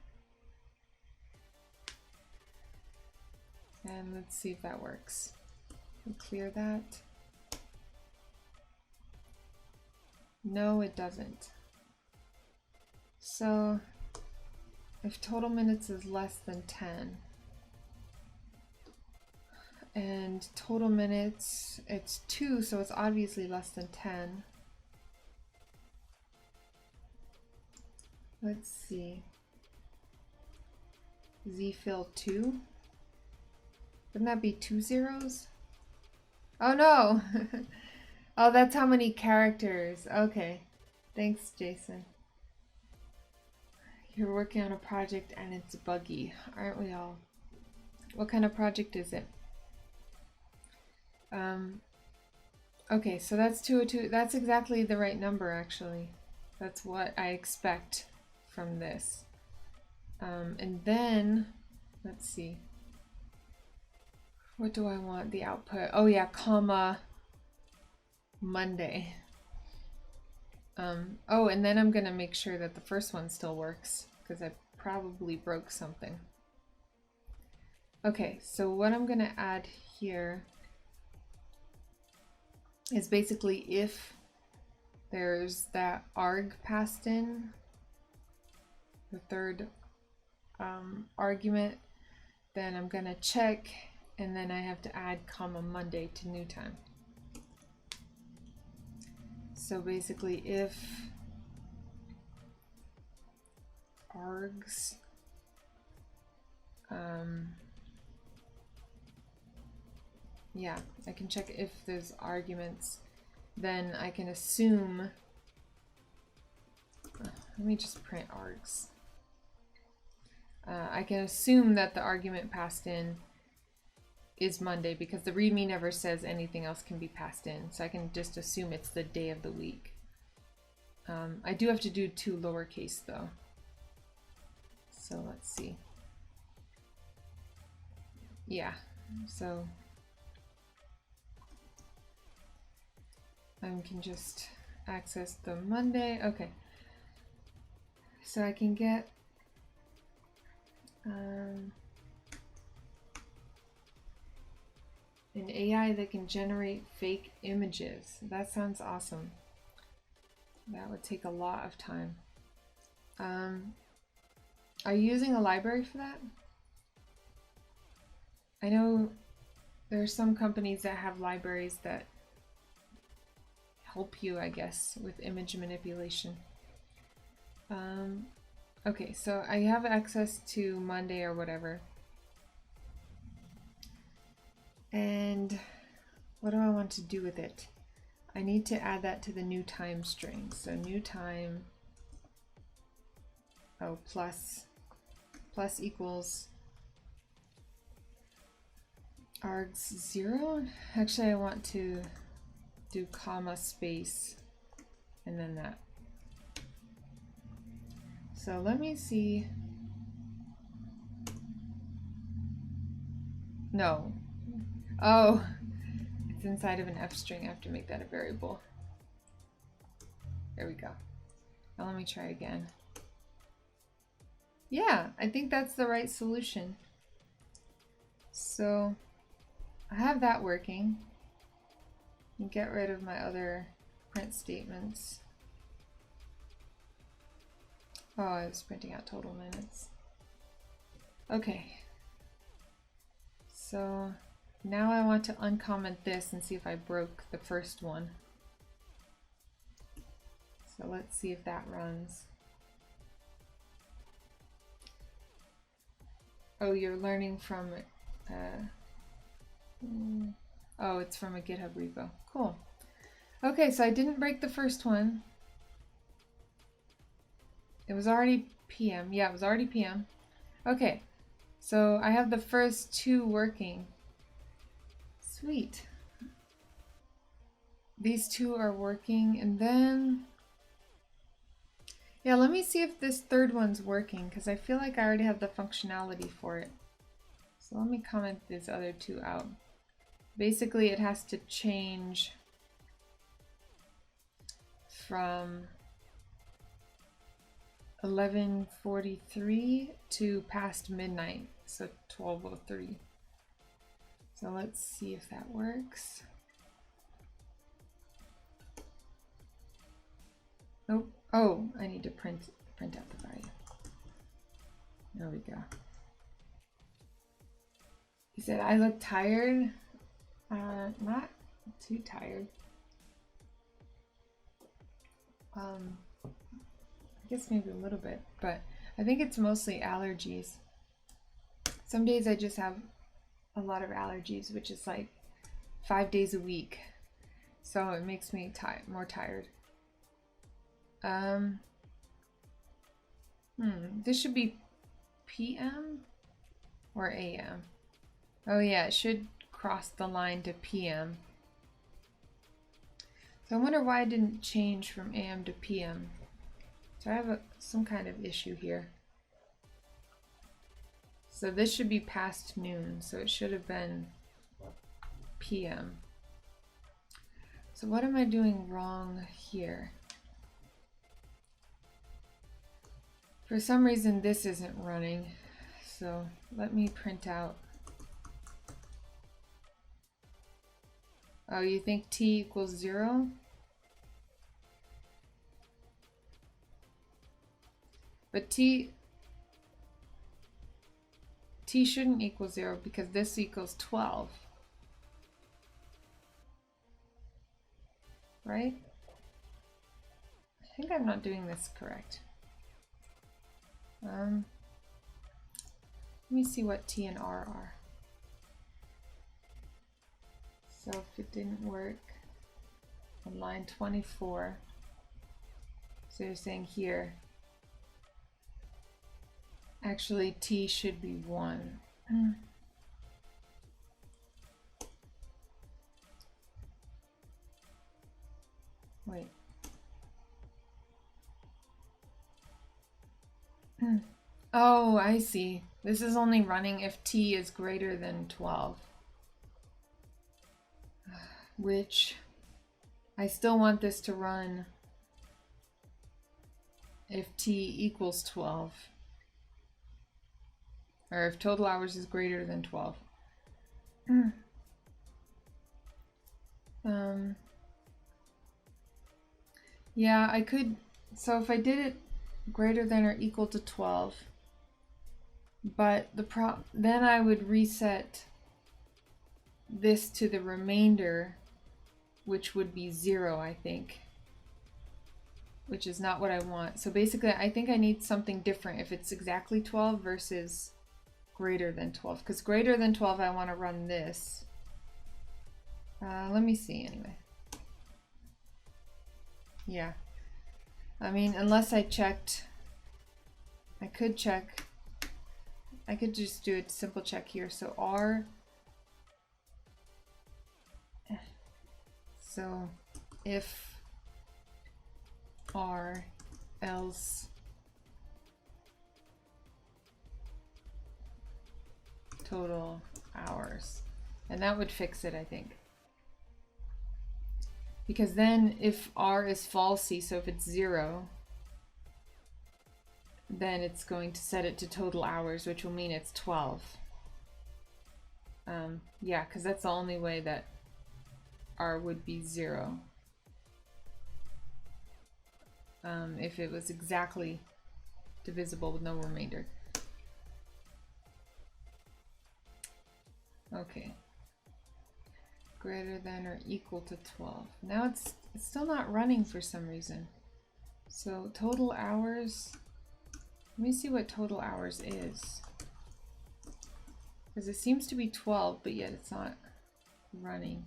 And let's see if that works. We'll clear that. No, it doesn't. So if total minutes is less than 10, and total minutes, it's 2, so it's obviously less than 10. Let's see. Zfill 2? Wouldn't that be 2 zeros? Oh no! Oh, that's how many characters. Okay. Thanks, Jason. You're working on a project and it's buggy. Aren't we all? What kind of project is it? Okay, so that's 202. That's exactly the right number, actually. That's what I expect from this. And then, let's see. What do I want the output? Oh yeah, comma Monday. Oh, and then I'm gonna make sure that the first one still works because I probably broke something. Okay, so what I'm gonna add here is basically if there's that arg passed in, the third argument, then I'm gonna check, and then I have to add comma Monday to new time. So basically if args yeah, I can check if there's arguments, then I can assume let me just print args. I can assume that the argument passed in is Monday because the README never says anything else can be passed in, so I can just assume it's the day of the week. I do have to do 2 lowercase though, so let's see. Yeah, so I can just access the Monday. Okay, so I can get an AI that can generate fake images. That sounds awesome. That would take a lot of time. Are you using a library for that? I know there are some companies that have libraries that help you, I guess, with image manipulation. Okay, so I have access to Monday or whatever. And what do I want to do with it? I need to add that to the new time string. So new time, oh, plus equals args0. Actually, I want to do comma space and then that. So let me see. No. Oh, it's inside of an f string. I have to make that a variable. There we go. Now let me try again. Yeah, I think that's the right solution. So I have that working. And get rid of my other print statements. Oh, I was printing out total minutes. Okay. So now I want to uncomment this and see if I broke the first one. So let's see if that runs. Oh, you're learning from, oh, it's from a GitHub repo. Cool. Okay, so I didn't break the first one. It was already PM. Yeah, it was already PM. Okay, so I have the first two working. Sweet. These two are working, and then... Yeah, let me see if this third one's working, because I feel like I already have the functionality for it. So let me comment these other two out. Basically, it has to change from 11:43 to past midnight, so 12:03. So let's see if that works. Nope. Oh, I need to print out the value. There we go. He said, I look tired. Not too tired. I guess maybe a little bit, but I think it's mostly allergies. Some days I just have a lot of allergies, which is like 5 days a week. So it makes me more tired. This should be PM or AM. Oh yeah, it should cross the line to PM. So I wonder why I didn't change from AM to PM. So I have some kind of issue here. So this should be past noon, so it should have been PM. So what am I doing wrong here? For some reason this isn't running, so let me print out. Oh, you think t equals 0? But t shouldn't equal 0 because this equals 12. Right? I think I'm not doing this correct. Let me see what T and R are. So if it didn't work on line 24, so you're saying here, actually T should be 1. Wait. Oh, I see. This is only running if T is greater than 12. Which I still want this to run if T equals 12. Or if total hours is greater than 12. Yeah, I could, so if I did it greater than or equal to 12, but then I would reset this to the remainder, which would be 0, I think. which is not what I want. So basically, I think I need something different if it's exactly 12 versus greater than 12. Because greater than 12, I want to run this. Let me see anyway. Yeah. I mean, unless I checked, I could check. I could just do a simple check here. So R. So if R, else total hours. And that would fix it, I think. Because then if R is falsy, so if it's 0, then it's going to set it to total hours, which will mean it's 12. Yeah, because that's the only way that R would be 0. If it was exactly divisible with no remainder. Okay. Greater than or equal to 12. Now it's still not running for some reason. So total hours, let me see what total hours is. Because it seems to be 12, but yet it's not running.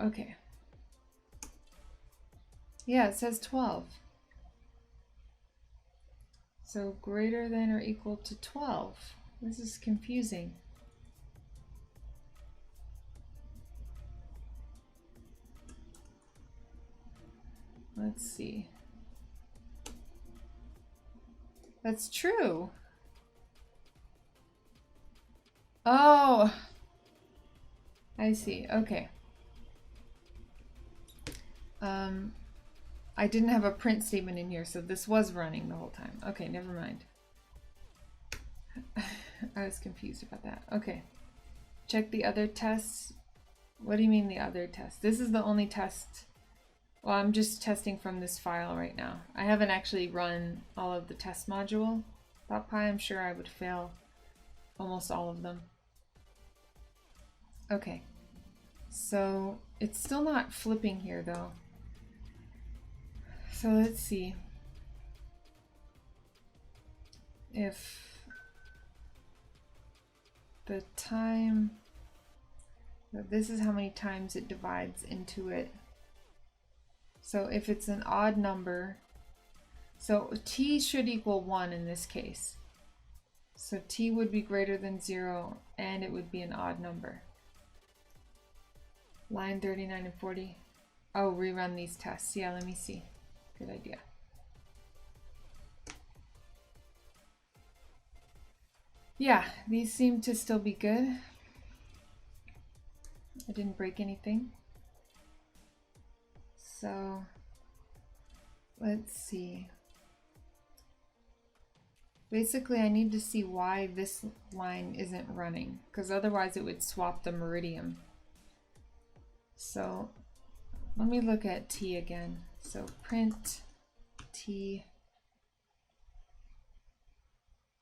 Okay. Yeah, it says 12. So greater than or equal to 12. This is confusing. Let's see. That's true. Oh, I see. Okay. I didn't have a print statement in here, so this was running the whole time. Okay, never mind. I was confused about that. Okay. Check the other tests. What do you mean the other test? This is the only test. Well, I'm just testing from this file right now. I haven't actually run all of the test module. .py, I'm sure I would fail almost all of them. Okay. So it's still not flipping here though. So let's see if the time, this is how many times it divides into it. So if it's an odd number, so t should equal 1 in this case. So t would be greater than 0 and it would be an odd number. Line 39 and 40. Oh, rerun these tests. Yeah, let me see. Good idea. Yeah, these seem to still be good. I didn't break anything. So let's see. Basically, I need to see why this line isn't running, because otherwise it would swap the meridian. So let me look at t again. So print t.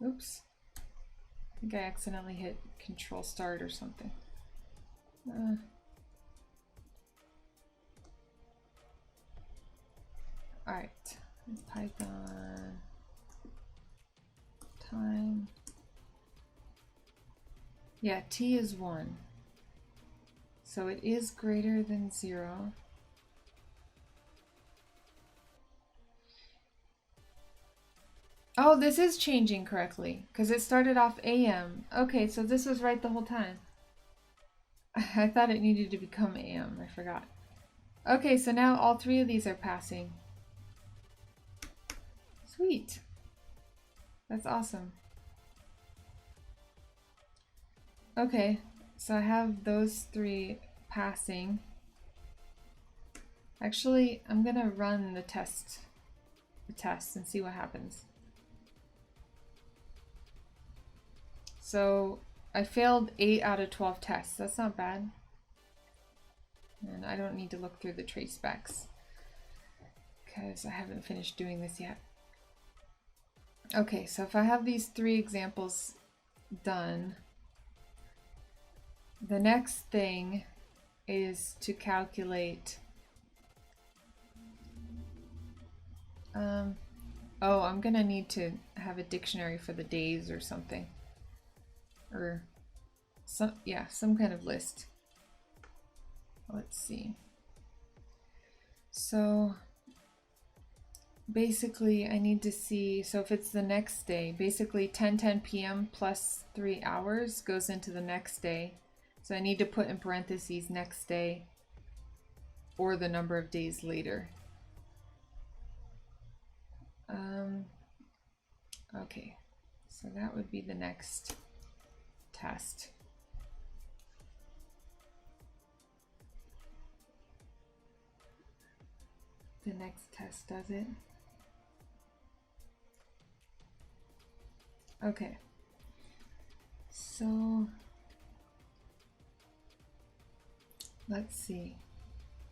Oops. I think I accidentally hit Control Start or something. Alright. Python time. Yeah, t is 1. So it is greater than 0. Oh, this is changing correctly because it started off AM. Okay, so this was right the whole time. I thought it needed to become AM. I forgot. Okay, so now all 3 of these are passing. Sweet. That's awesome. Okay, so I have those 3 passing. Actually, I'm gonna run the test and see what happens. So I failed 8 out of 12 tests. That's not bad. And I don't need to look through the trace specs because I haven't finished doing this yet. Okay, so if I have these 3 examples done, the next thing is to calculate Oh, I'm gonna need to have a dictionary for the days or something. Or some kind of list. Let's see. So basically I need to see, so if it's the next day, basically 10:10 p.m. plus 3 hours goes into the next day. So I need to put in parentheses next day or the number of days later. Okay, so that would be the next test. The next test does it. Okay, so let's see.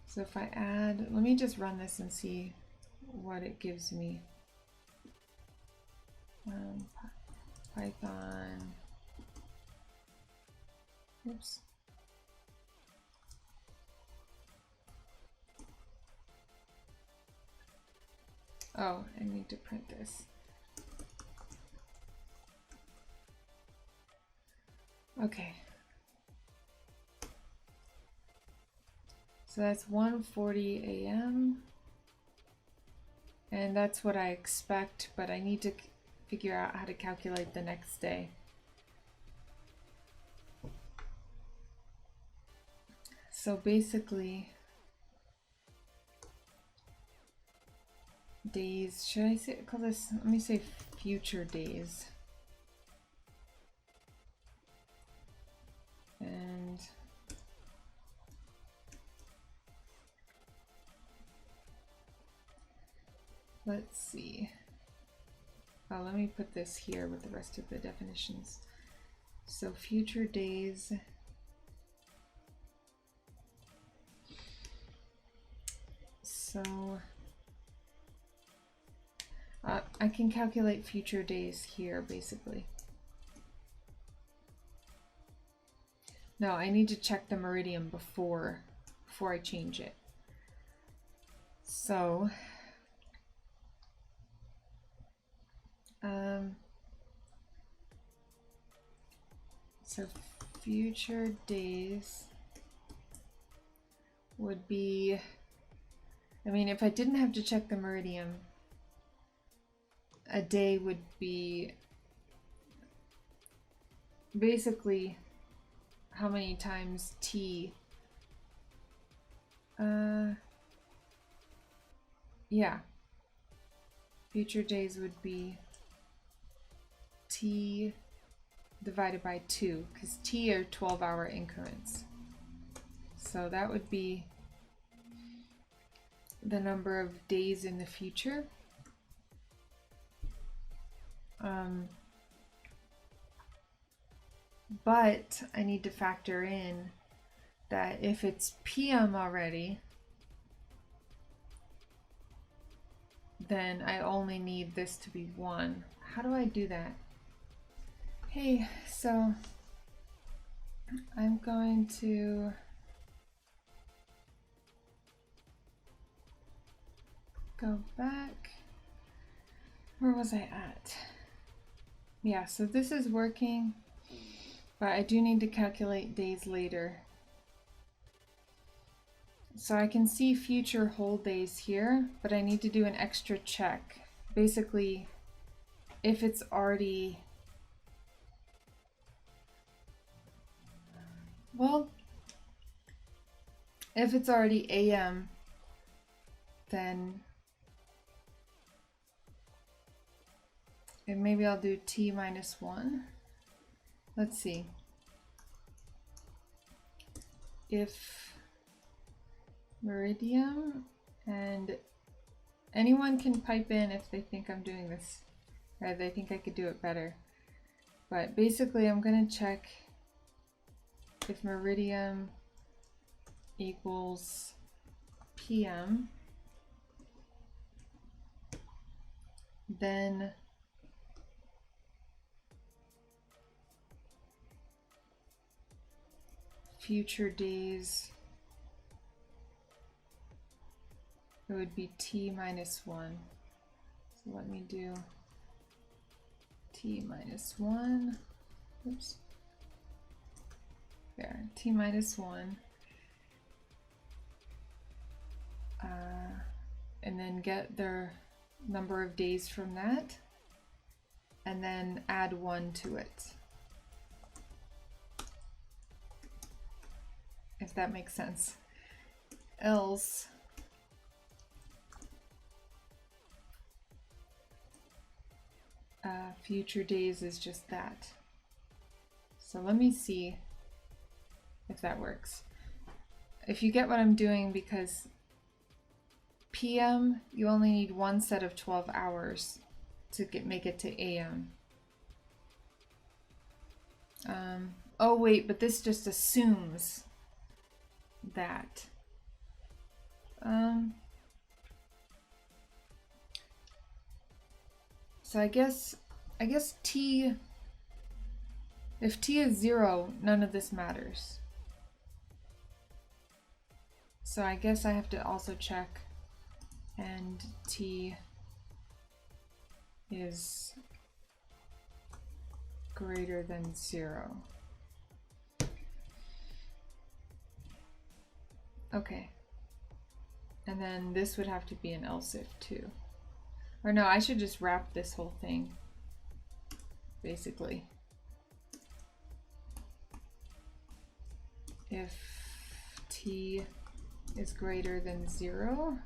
So if I add, let me just run this and see what it gives me. Python, oops. Oh, I need to print this. Okay. So that's 1:40 a.m. and that's what I expect, but I need to figure out how to calculate the next day. So basically, days, should I say, call this, let me say future days. And let's see. Oh, let me put this here with the rest of the definitions. So future days. So I can calculate future days here, basically. No, I need to check the meridian before I change it. So so future days would be, I mean, if I didn't have to check the meridian, a day would be basically how many times t, yeah, future days would be t divided by 2, because t are 12-hour increments. So that would be the number of days in the future. But I need to factor in that if it's PM already, then I only need this to be 1. How do I do that? Hey, so I'm going to go back. Where was I at? Yeah, so this is working, but I do need to calculate days later. So I can see future whole days here, but I need to do an extra check. Basically, if it's already, well, if it's already AM, then and maybe I'll do t minus 1. Let's see. If meridian, and anyone can pipe in if they think I'm doing this, or they think I could do it better. But basically I'm going to check if meridian equals PM, then future days, it would be t minus 1. let me do t minus 1. Oops. There, t minus 1. And then get their number of days from that, and then add 1 to it. If that makes sense. Else, future days is just that. So let me see if that works. If you get what I'm doing, because PM, you only need one set of 12 hours to make it to AM. Oh wait, but this just assumes that. So I guess T, if T is 0, none of this matters. So I guess I have to also check and T is greater than 0. Okay. And then this would have to be an else if too. Or no, I should just wrap this whole thing, basically. If T is greater than 0.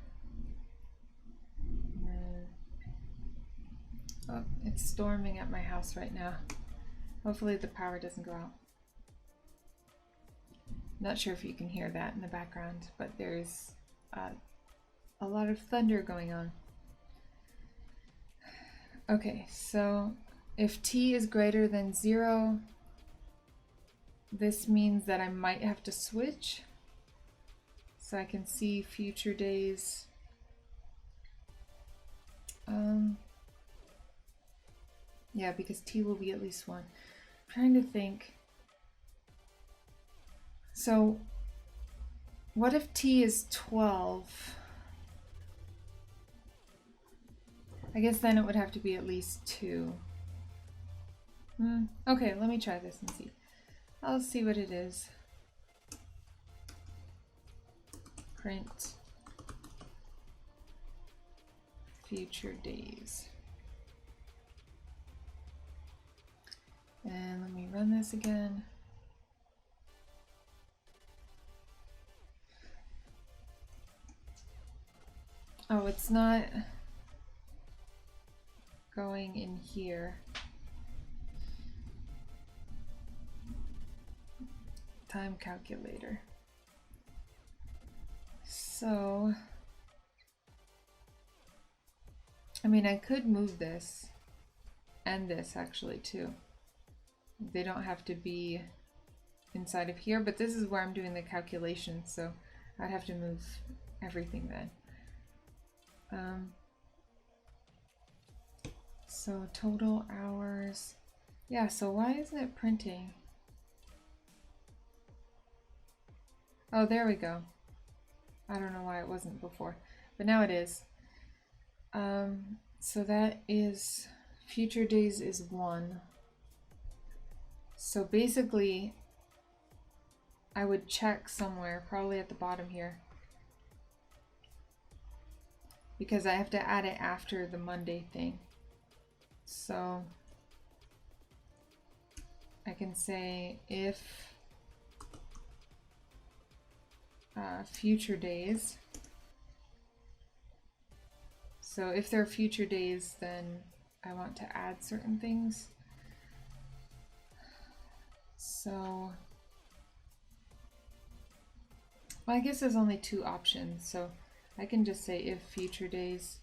Oh, it's storming at my house right now. Hopefully the power doesn't go out. Not sure if you can hear that in the background, but there's a lot of thunder going on. Okay, so if T is greater than 0, this means that I might have to switch. So I can see future days. Yeah, because T will be at least 1. I'm trying to think. So what if T is 12? I guess then it would have to be at least 2. Okay, let me try this and see. I'll see what it is. Print future days. And let me run this again. Oh, it's not going in here. Time calculator. So, I mean, I could move this and this actually too. They don't have to be inside of here, but this is where I'm doing the calculation, so I'd have to move everything then. So total hours. Yeah, so why isn't it printing? Oh, there we go. I don't know why it wasn't before, but now it is. So that is, future days is 1. So basically, I would check somewhere, probably at the bottom here, because I have to add it after the Monday thing. So I can say if future days. So if there are future days, then I want to add certain things. So, well, I guess there's only 2 options. So I can just say if future days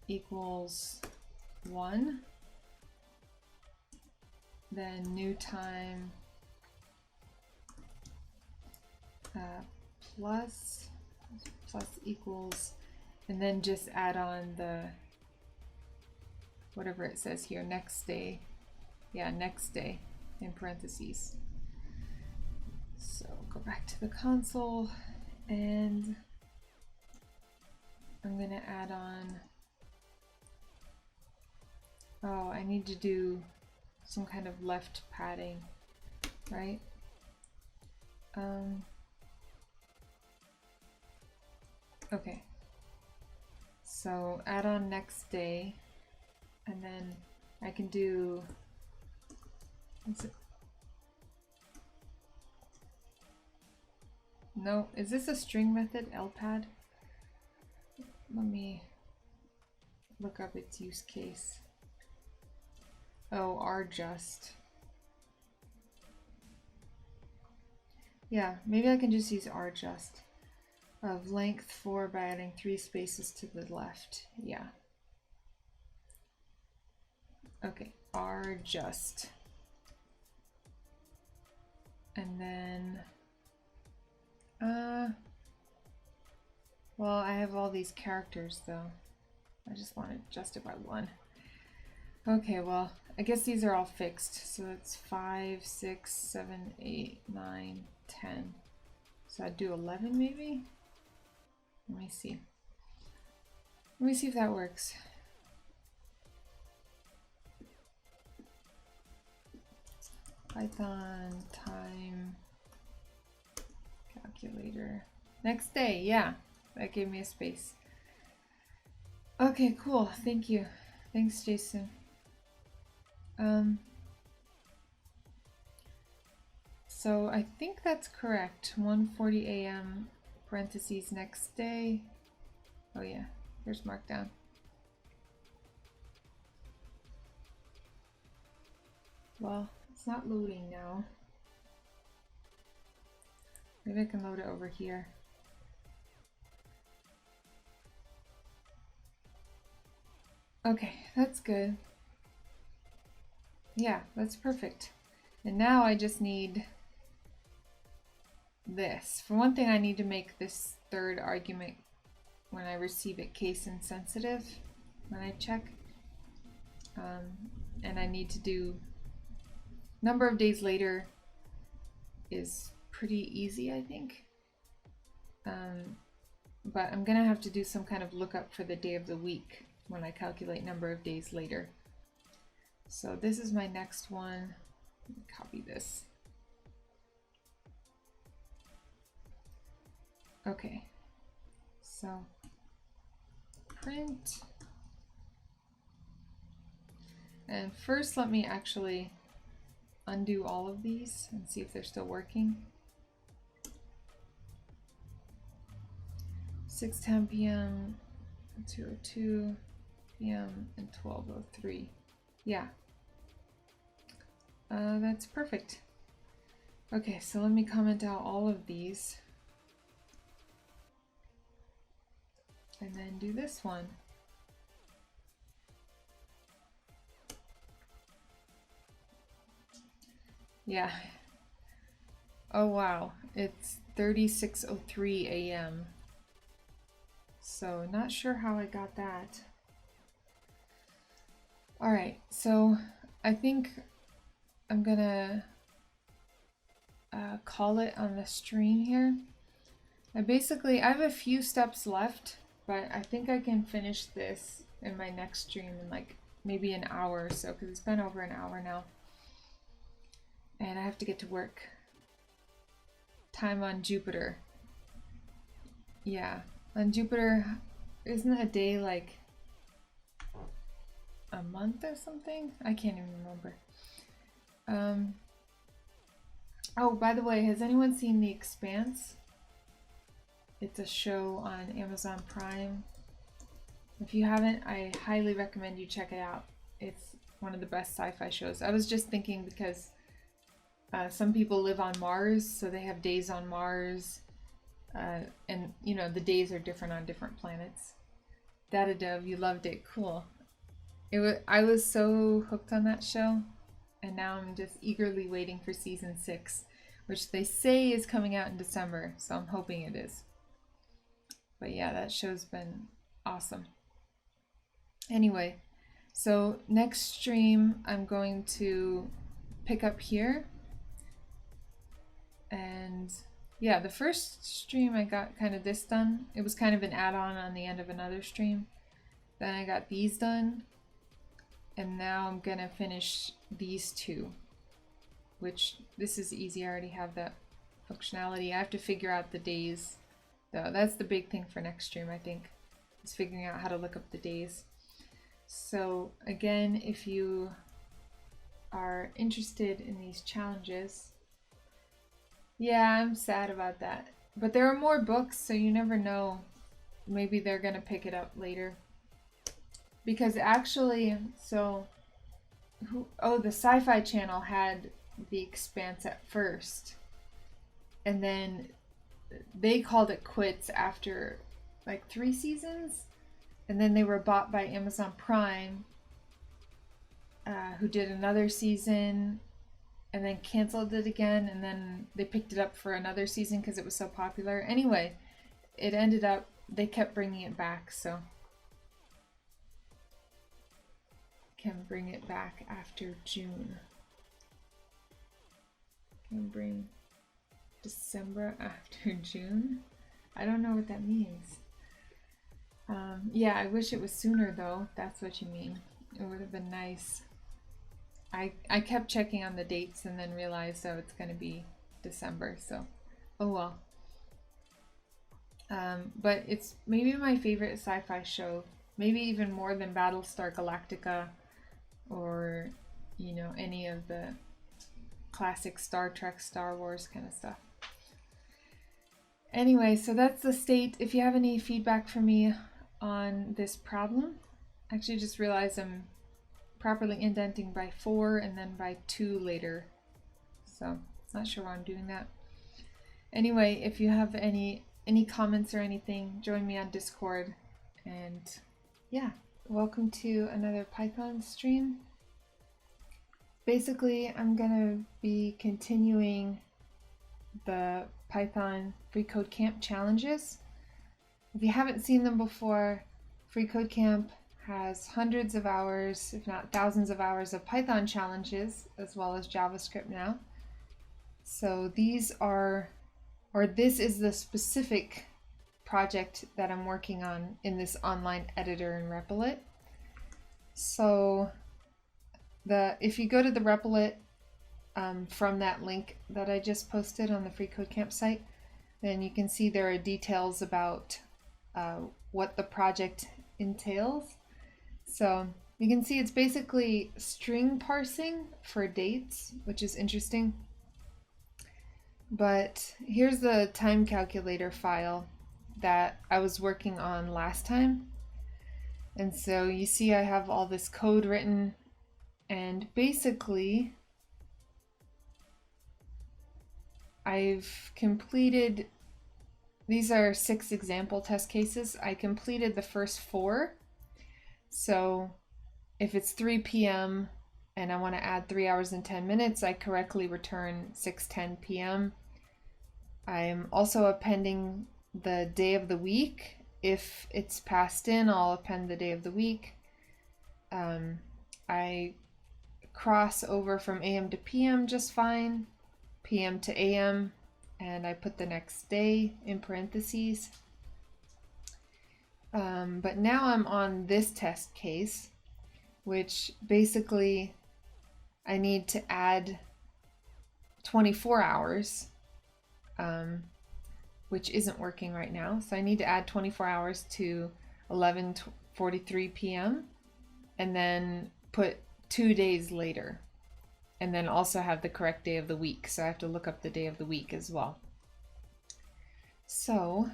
equals 1, then new time plus equals, and then just add on the whatever it says here, next day. Yeah, next day in parentheses. So go back to the console, and I'm going to add on I need to do some kind of left padding, right? Okay. So add on next day, and then I can do, is it? No, is this a string method, lpad? Let me look up its use case. Oh, rjust. Yeah, maybe I can just use rjust of length 4 by adding 3 spaces to the left. Yeah. Okay, rjust. And then, well, I have all these characters though. I just want to adjust it by 1. Okay, well, I guess these are all fixed. So it's 5, 6, 7, 8, 9, 10. So I'd do 11 maybe? Let me see. Let me see if that works. Python time calculator. Next day, yeah. That gave me a space. Okay, cool. Thank you. Thanks, Jason. So I think that's correct. 1:40 a.m. parentheses next day. Oh yeah, here's Markdown. Well, it's not loading now. Maybe I can load it over here. Okay, that's good. Yeah, that's perfect. And now I just need this. For one thing, I need to make this third argument when I receive it case insensitive when I check. And I need to do number of days later is pretty easy, I think. But I'm gonna have to do some kind of lookup for the day of the week when I calculate number of days later. So this is my next one. Let me copy this. Okay, so print. And first let me actually undo all of these and see if they're still working. 6:10 p.m., 2:02 p.m., and 12:03. Yeah. That's perfect. Okay, so let me comment out all of these. And then do this one. Yeah. Oh wow, it's 36:03 a.m. So not sure how I got that. All right, so I think I'm gonna call it on the stream here. I have a few steps left, but I think I can finish this in my next stream in like maybe an hour or so, because it's been over an hour now. And I have to get to work. Time on Jupiter. Yeah, on Jupiter, isn't a day like a month or something? I can't even remember. Oh, by the way, has anyone seen The Expanse? It's a show on Amazon Prime. If you haven't, I highly recommend you check it out. It's one of the best sci-fi shows. I was just thinking because some people live on Mars, so they have days on Mars, and you know the days are different on different planets. Data Dove, you loved it. Cool. I was so hooked on that show, and now I'm just eagerly waiting for season 6, which they say is coming out in December, so I'm hoping it is. But yeah, that show's been awesome. Anyway, so next stream I'm going to pick up here. And yeah, the first stream I got kind of this done. It was kind of an add-on on the end of another stream. Then I got these done. And now I'm gonna finish these two, which this is easy. I already have that functionality. I have to figure out the days though. That's the big thing for next stream, I think, is figuring out how to look up the days. So again, if you are interested in these challenges, yeah, I'm sad about that. But there are more books, so you never know. Maybe they're gonna pick it up later. Because actually, so the Sci-Fi Channel had The Expanse at first, and then they called it quits after like 3 seasons, and then they were bought by Amazon Prime, who did another season and then canceled it again, and then they picked it up for another season because it was so popular. Anyway, it ended up, they kept bringing it back, so can bring it back after June. Can bring December after June? I don't know what that means. Yeah, I wish it was sooner though. That's what you mean. It would have been nice. I kept checking on the dates and then realized, oh, it's going to be December, so oh well. But it's maybe my favorite sci-fi show, maybe even more than Battlestar Galactica or, you know, any of the classic Star Trek, Star Wars kind of stuff. Anyway, so that's the state. If you have any feedback for me on this problem, I actually just realized I'm properly indenting by 4 and then by 2 later. So, not sure why I'm doing that. Anyway, if you have any comments or anything, join me on Discord. And yeah, welcome to another Python stream. Basically, I'm gonna be continuing the Python FreeCodeCamp challenges. If you haven't seen them before, FreeCodeCamp has hundreds of hours, if not thousands of hours of Python challenges, as well as JavaScript now. So these are, or this is the specific project that I'm working on in this online editor in Replit. So if you go to the Replit from that link that I just posted on the FreeCodeCamp site, then you can see there are details about what the project entails. So you can see it's basically string parsing for dates, which is interesting. But here's the time calculator file that I was working on last time. And so you see I have all this code written, and basically I've completed, these are 6 example test cases. I completed the first 4. So if it's 3 p.m. and I want to add 3 hours and 10 minutes, I correctly return 6:10 p.m. I'm also appending the day of the week. If it's passed in, I'll append the day of the week. I cross over from AM to PM just fine, PM to AM, and I put the next day in parentheses. But now I'm on this test case, which basically I need to add 24 hours, which isn't working right now. So I need to add 24 hours to 11:43 p.m. and then put 2 days later, and then also have the correct day of the week. So I have to look up the day of the week as well. So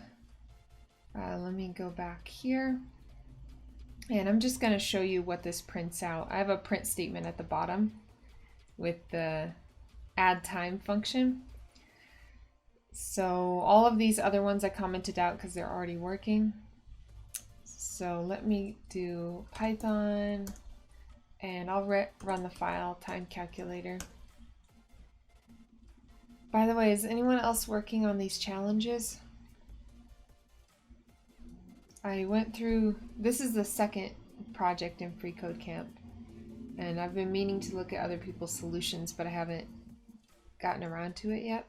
let me go back here, and I'm just going to show you what this prints out. I have a print statement at the bottom with the add time function. So all of these other ones I commented out because they're already working. So let me do Python, and I'll run the file time calculator. By the way, is anyone else working on these challenges? I went through, this is the second project in FreeCodeCamp, and I've been meaning to look at other people's solutions, but I haven't gotten around to it yet.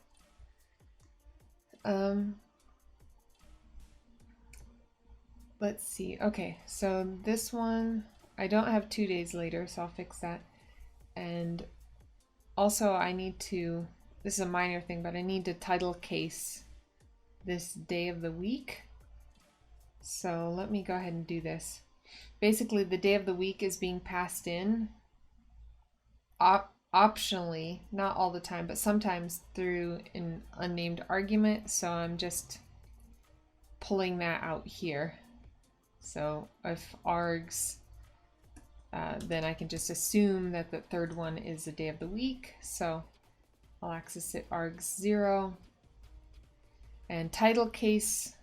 Let's see. Okay, so this one I don't have 2 days later, so I'll fix that. And also I need to, this is a minor thing, but I need to title case this day of the week. So let me go ahead and do this. Basically, the day of the week is being passed in optionally, not all the time, but sometimes through an unnamed argument. So I'm just pulling that out here. So if args, then I can just assume that the third one is the day of the week. So I'll access it args 0. And title case,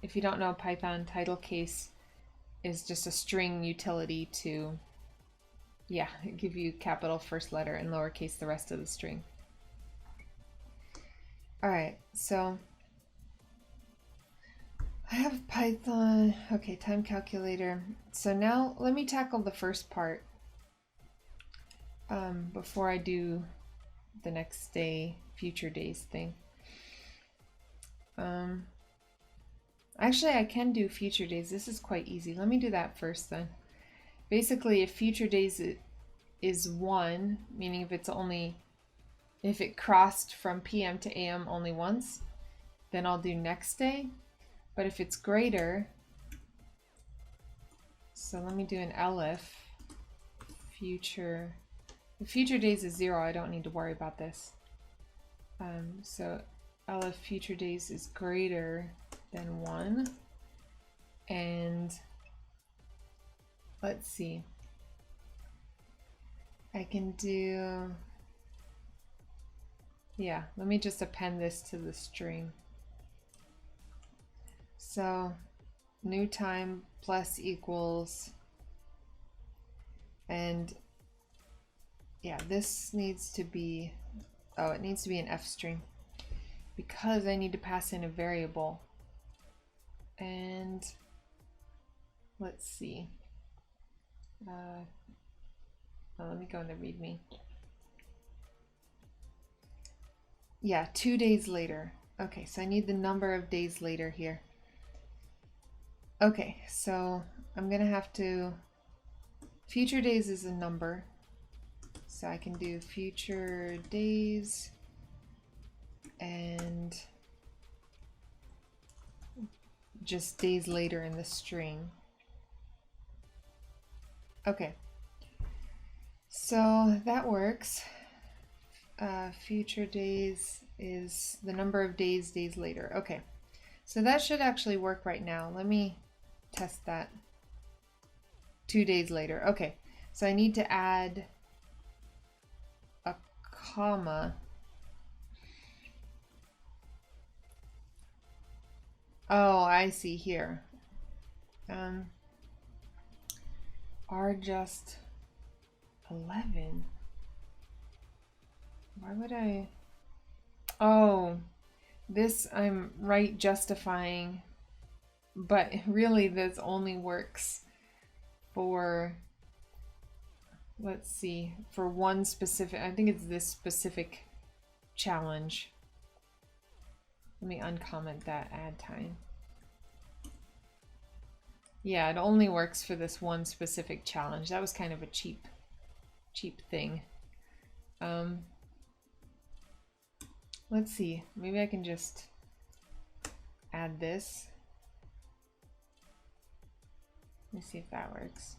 if you don't know Python, title case is just a string utility to, yeah, give you capital first letter and lowercase the rest of the string. All right, so I have Python, okay, time calculator. So now let me tackle the first part before I do the next day, future days thing. Actually, I can do future days. This is quite easy. Let me do that first then. Basically, if future days is 1, meaning if it crossed from PM to AM only once, then I'll do next day. But if it's greater, so let me do an elif future. If future days is 0, I don't need to worry about this. So elif future days is greater than 1. And let's see. I can do, yeah, let me just append this to the string. So new time plus equals, and yeah, this needs to be, oh, it needs to be an F string because I need to pass in a variable. And let's see. Let me go in the README. Yeah, 2 days later. Okay, so I need the number of days later here. Okay, so I'm gonna have to, future days is a number, so I can do future days and just days later in the string. Okay, so that works. Future days is the number of days later. Okay, so that should actually work right now. Let me test that. 2 days later. Okay, so I need to add a comma. Oh, I see here. Are just 11. Why would I? Oh, this I'm right justifying, but really this only works for, let's see, for one specific, I think it's this specific challenge. Let me uncomment that add time. Yeah, it only works for this one specific challenge. That was kind of a cheap thing. Let's see, maybe I can just add this. Let me see if that works.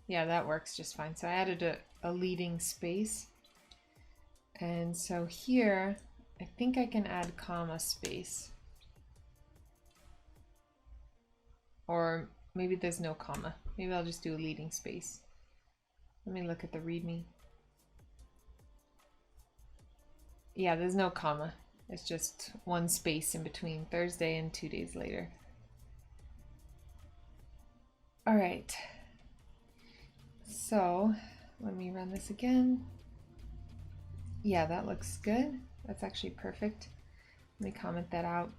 Yeah, that works just fine. So I added a leading space. And so here, I think I can add comma space. Or maybe there's no comma. Maybe I'll just do a leading space. Let me look at the README. Yeah, there's no comma. It's just one space in between Thursday and 2 days later. All right. So let me run this again. Yeah, that looks good. That's actually perfect. Let me comment that out.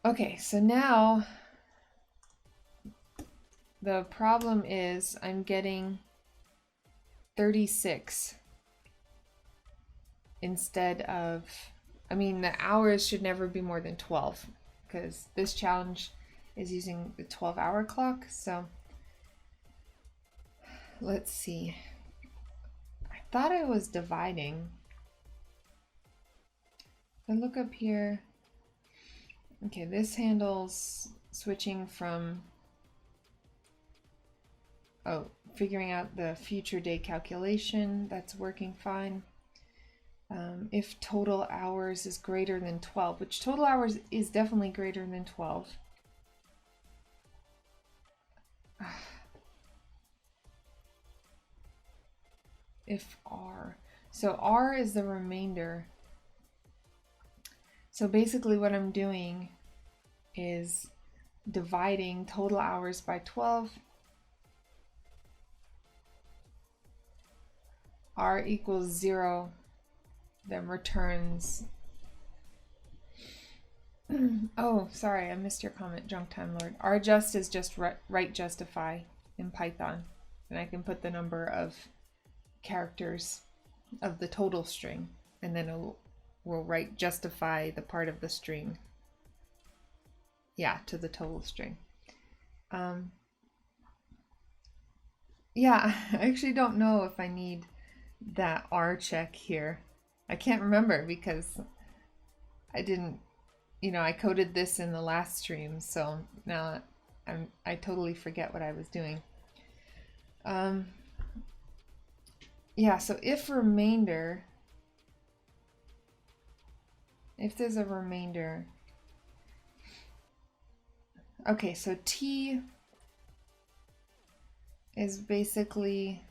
Okay, so now the problem is I'm getting 36 instead of, I mean, the hours should never be more than 12 because this challenge is using the 12-hour clock. So let's see. I thought I was dividing. If I look up here, okay, this handles switching from, oh, figuring out the future day calculation. That's working fine. If total hours is greater than 12, which total hours is definitely greater than 12. If R, so R is the remainder. So basically what I'm doing is dividing total hours by 12. R equals 0, then returns. Oh, sorry, I missed your comment, Junk Time Lord. RJust is just write justify in Python, and I can put the number of characters of the total string, and then we'll write justify the part of the string, yeah, to the total string. Yeah, I actually don't know if I need that R check here. I can't remember because I didn't, I coded this in the last stream, so now I totally forget what I was doing. Yeah, so if remainder, if there's a remainder, okay, so T is basically,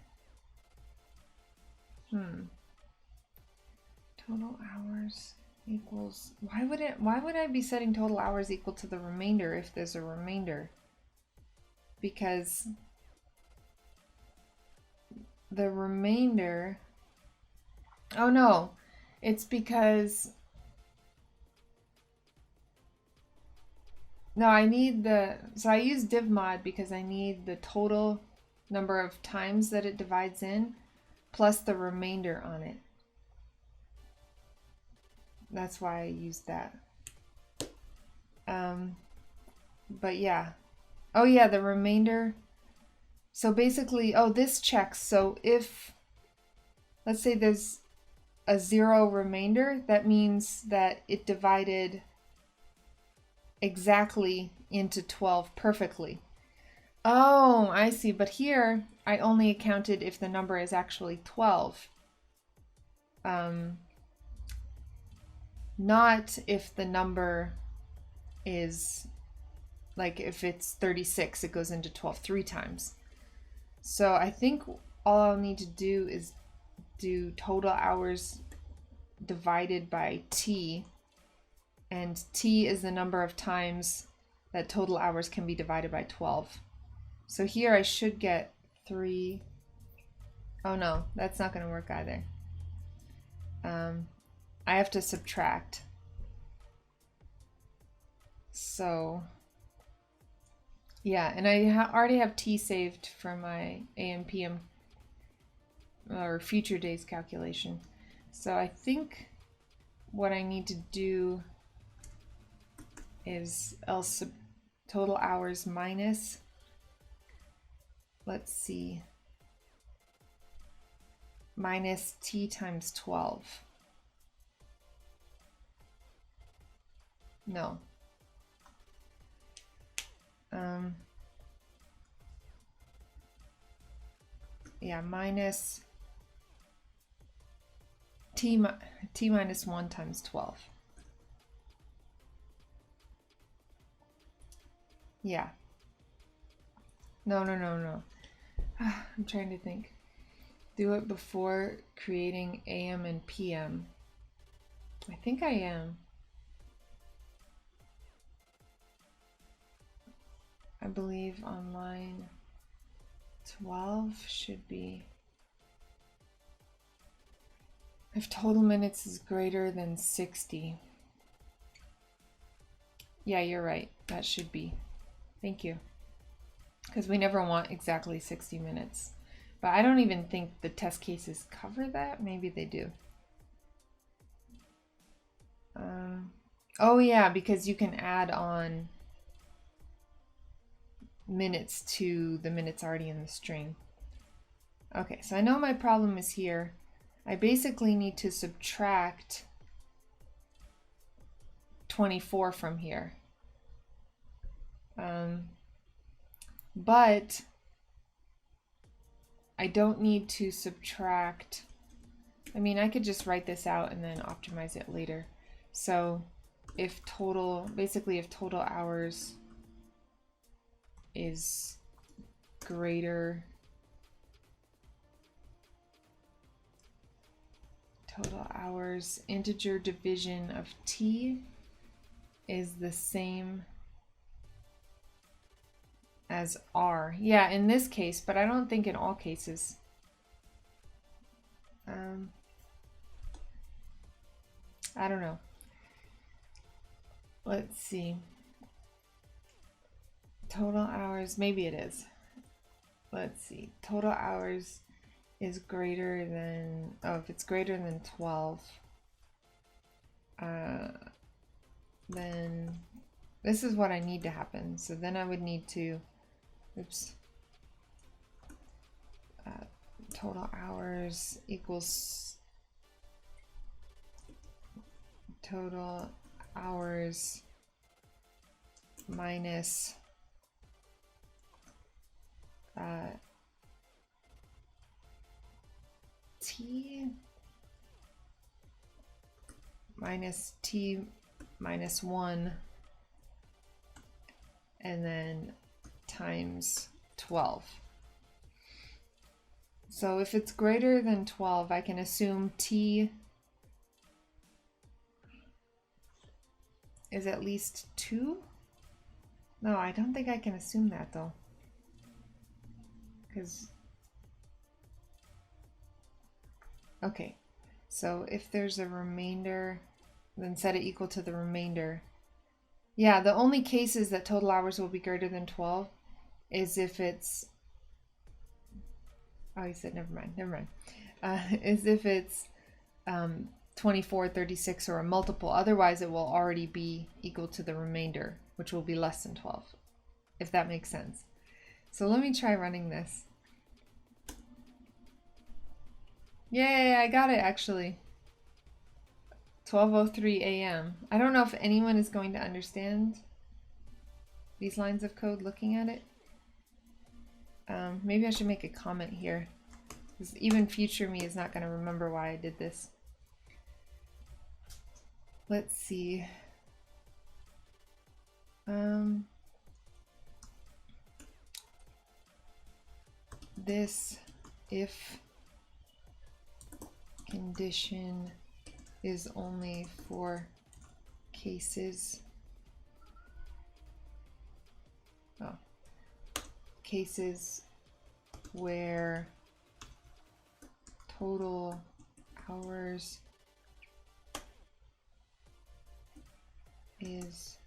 total hours equals, why would I be setting total hours equal to the remainder if there's a remainder? Because the remainder, oh no, it's because, no, I need so I use divmod because I need the total number of times that it divides in plus the remainder on it. That's why I use that. But yeah. Oh yeah, the remainder. So basically, oh, this checks. So if, let's say there's a 0 remainder, that means that it divided exactly into 12 perfectly. Oh, I see. But here, I only accounted if the number is actually 12. Not if the number is, like if it's 36, it goes into 12 3 times. So I think all I'll need to do is do total hours divided by T, and T is the number of times that total hours can be divided by 12. So here I should get 3. Oh no, that's not going to work either. I have to subtract. So yeah, and I already have T saved for my AM PM or future days calculation. So I think what I need to do is else total hours minus, let's see, minus T times 12. No. Yeah, minus T minus 1 times 12. Yeah. No. I'm trying to think. Do it before creating AM and PM. I think I am. I believe on line 12 should be, if total minutes is greater than 60. Yeah, you're right. That should be. Thank you. Because we never want exactly 60 minutes. But I don't even think the test cases cover that. Maybe they do. Oh yeah, because you can add on minutes to the minutes already in the string. Okay, so I know my problem is here. I basically need to subtract 24 from here. But I don't need to subtract. I mean, I could just write this out and then optimize it later. So if total, basically if total hours is greater, total hours, integer division of t is the same as r. Yeah, in this case, but I don't think in all cases. I don't know. Let's see. Total hours, maybe it is. Let's see. Total hours is greater than, oh, if it's greater than 12, then this is what I need to happen. So then I would need to, oops, total hours equals total hours minus t minus 1 and then times 12. So if it's greater than 12, I can assume t is at least 2. No, I don't think I can assume that though. Because, okay, so if there's a remainder, then set it equal to the remainder. Yeah, the only cases that total hours will be greater than 12 is if it's, oh, you said never mind. Is if it's 24, 36, or a multiple. Otherwise, it will already be equal to the remainder, which will be less than 12, if that makes sense. So let me try running this. Yay, I got it actually. 12:03 a.m. I don't know if anyone is going to understand these lines of code looking at it. Maybe I should make a comment here, because even future me is not going to remember why I did this. Let's see. This if condition is only for cases. Oh, cases where total hours is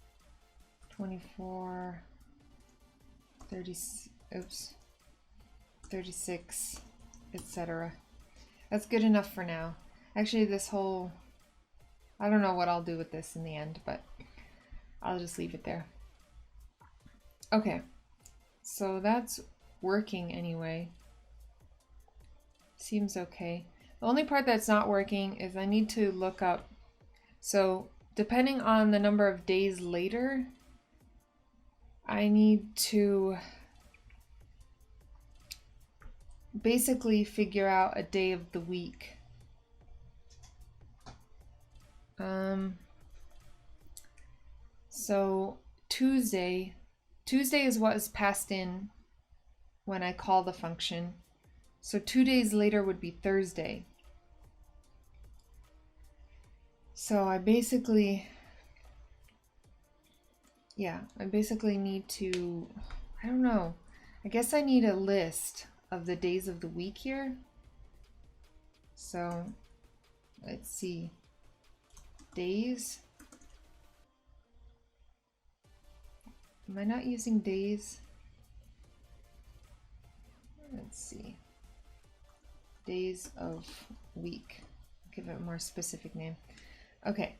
24, 30, oops, 36, etc. That's good enough for now. Actually, this whole, I don't know what I'll do with this in the end, but I'll just leave it there. Okay, so that's working anyway. Seems okay. The only part that's not working is I need to look up, so depending on the number of days later, I need to basically figure out a day of the week. So Tuesday is what is passed in when I call the function. So 2 days later would be Thursday. So I basically need to, I don't know, I guess I need a list of the days of the week here. So let's see, days. Am I not using days? Let's see, days of week. Give it a more specific name. Okay,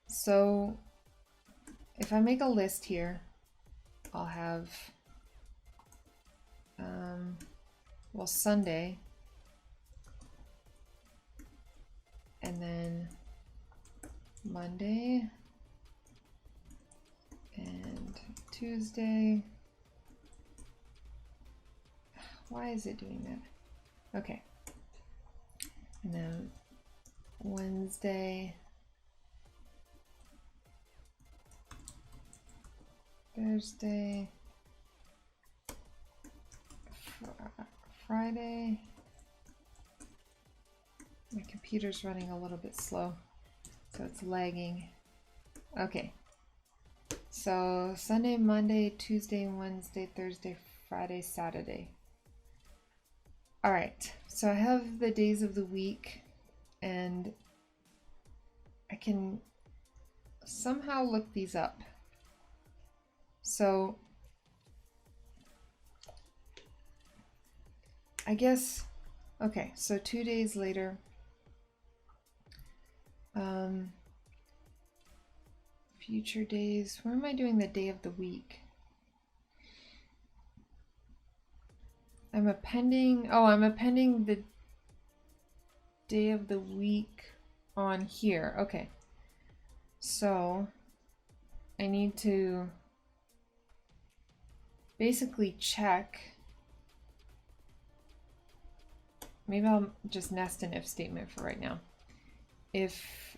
so if I make a list here, I'll have well, Sunday, and then Monday, and Tuesday. Why is it doing that? Okay. And then Wednesday, Thursday, Friday. My computer's running a little bit slow, so it's lagging. Okay. So Sunday, Monday, Tuesday, Wednesday, Thursday, Friday, Saturday. All right, so I have the days of the week, and I can somehow look these up. So I guess, okay, so 2 days later, future days, where am I doing the day of the week? I'm appending the day of the week on here. Okay. So I need to basically check. Maybe I'll just nest an if statement for right now. If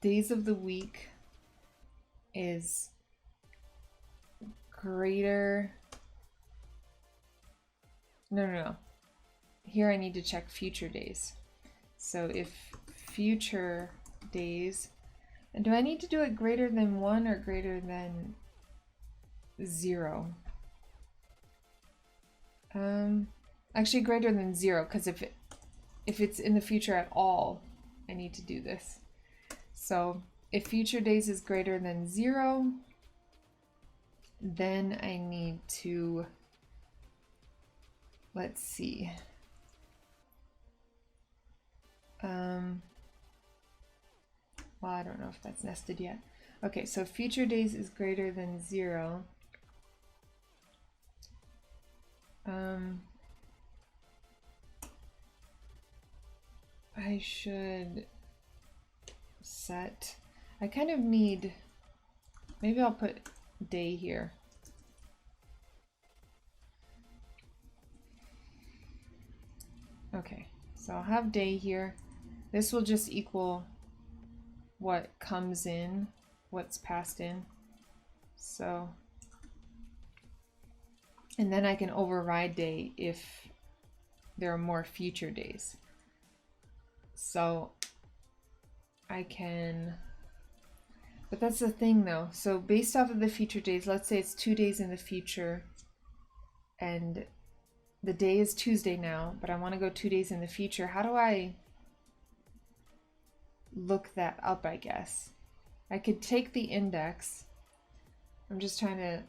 days of the week is greater, no. Here I need to check future days. So if future days, and do I need to do it greater than 1 or greater than 0? Actually greater than 0, because if it's in the future at all, I need to do this. So if future days is greater than 0, then I need to, let's see. Well, I don't know if that's nested yet. Okay, so future days is greater than 0. I should set, I kind of need, maybe I'll put day here. Okay, so I'll have day here. This will just equal what comes in, what's passed in. So, and then I can override day if there are more future days. So I can, but that's the thing though. So based off of the future days, let's say it's 2 days in the future and the day is Tuesday now, but I want to go 2 days in the future. How do I look that up, I guess? I could take the index. I'm just trying to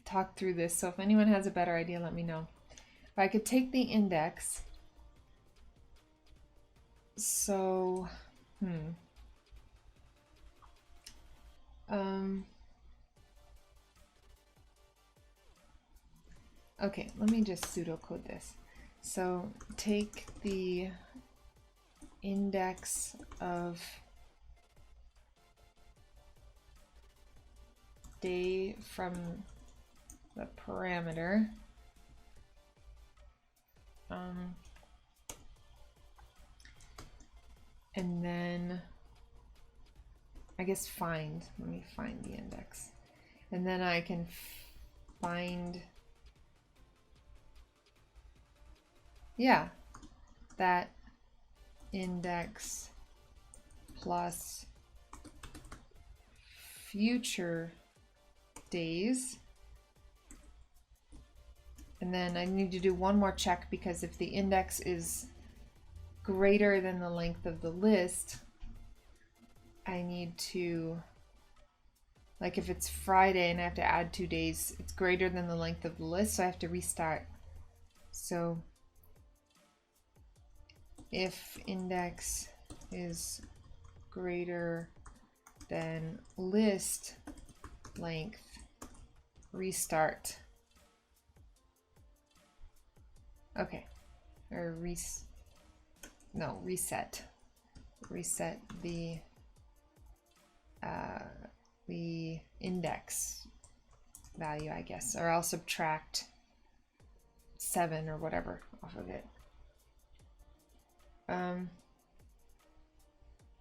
talk through this, so if anyone has a better idea, let me know. But I could take the index. So, okay, let me just pseudocode this. So take the index of day from the parameter. And then I guess find, let me find the index. And then I can find, yeah, that index plus future days. And then I need to do one more check, because if the index is greater than the length of the list, I need to, like if it's Friday and I have to add 2 days, it's greater than the length of the list, so I have to restart. So if index is greater than list length, restart. Okay. Or reset. Reset the index value, I guess, or I'll subtract 7 or whatever off of it.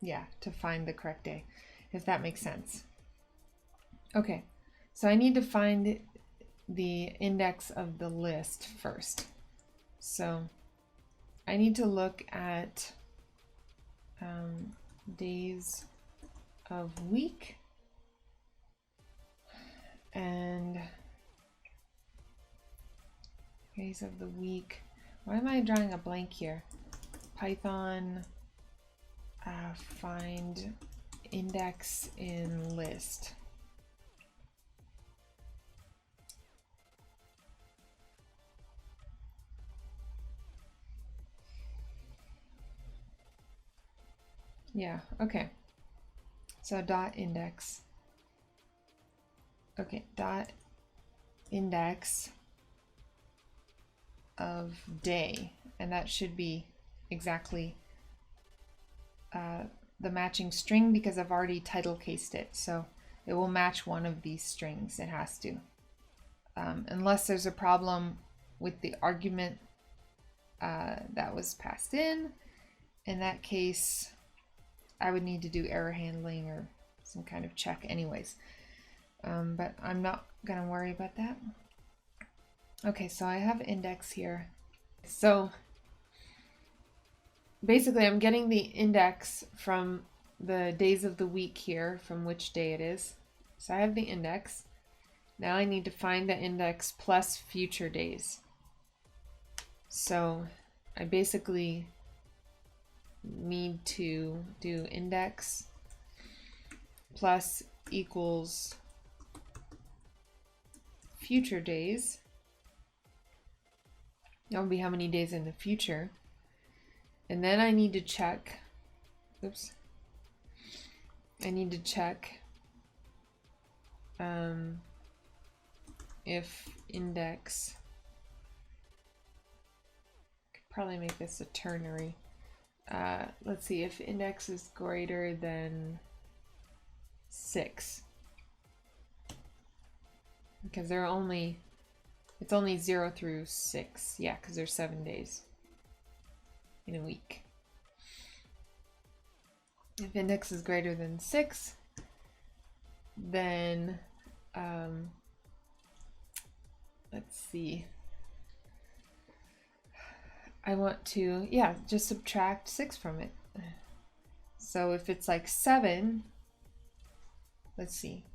Yeah, to find the correct day, if that makes sense. Okay, so I need to find the index of the list first. So I need to look at days of week and days of the week. Why am I drawing a blank here? Python find index in list. Yeah, okay. So dot index. Okay, dot index of day, and that should be exactly the matching string because I've already title cased it, so it will match one of these strings. It has to, unless there's a problem with the argument that was passed in. In that case, I would need to do error handling or some kind of check anyways, but I'm not gonna worry about that. Okay, so I have index here. So basically I'm getting the index from the days of the week here, from which day it is. So I have the index. Now I need to find the index plus future days. So I basically need to do index plus equals future days. That will be how many days in the future. And then I need to check, oops, I need to check if index, could probably make this a ternary. Let's see, if index is greater than 6, because they're only, it's only 0 through 6. Yeah, because there's 7 days in a week. If index is greater than 6, then let's see, I want to, yeah, just subtract 6 from it. So if it's like 7, let's see,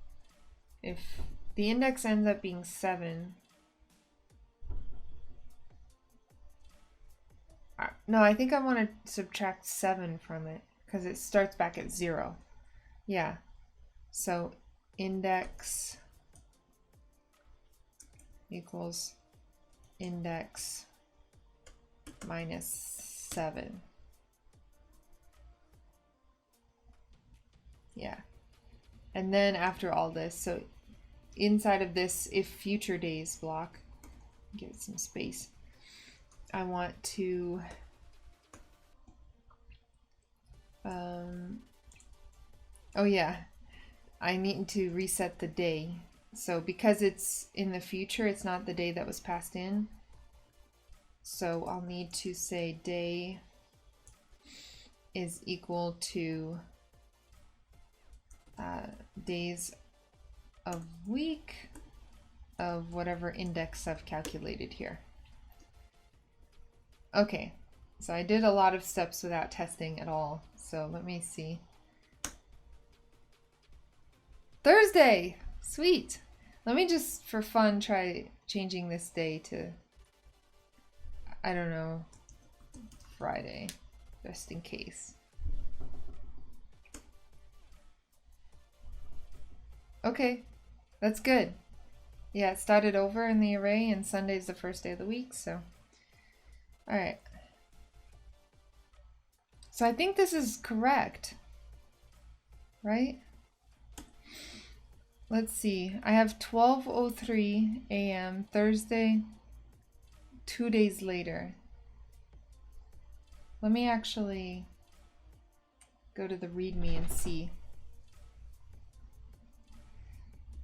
if the index ends up being 7, no, I think I want to subtract 7 from it because it starts back at 0. Yeah, so index equals index minus 7. Yeah, and then after all this, so inside of this if future days block, give it some space, I want to oh yeah, I need to reset the day. So because it's in the future, it's not the day that was passed in. So I'll need to say day is equal to days of week of whatever index I've calculated here. Okay, so I did a lot of steps without testing at all. So let me see. Thursday! Sweet! Let me just, for fun, try changing this day to, I don't know, Friday, just in case. Okay, that's good. Yeah, it started over in the array and Sunday's the first day of the week, so. Alright. So I think this is correct, right? Let's see, I have 12:03 a.m. Thursday, 2 days later. Let me actually go to the README and see.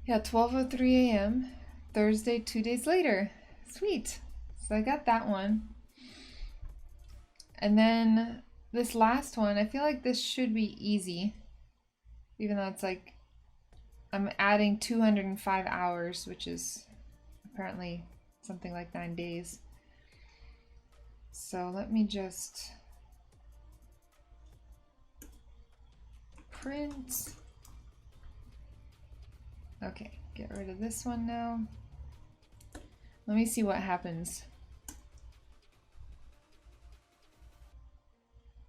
Yeah, 12:03 a.m. Thursday, 2 days later. Sweet. So I got that one. And then this last one, I feel like this should be easy. Even though it's like, I'm adding 205 hours, which is apparently something like 9 days. So let me just print. Okay, get rid of this one now. Let me see what happens.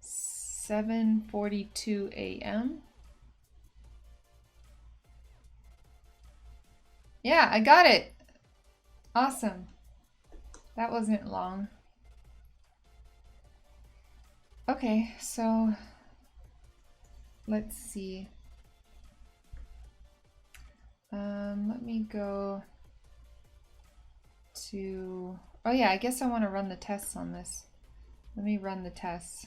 7:42 a.m. Yeah, I got it. Awesome. That wasn't long. Okay, so let's see. Let me go to, oh yeah, I guess I want to run the tests on this. Let me run the tests.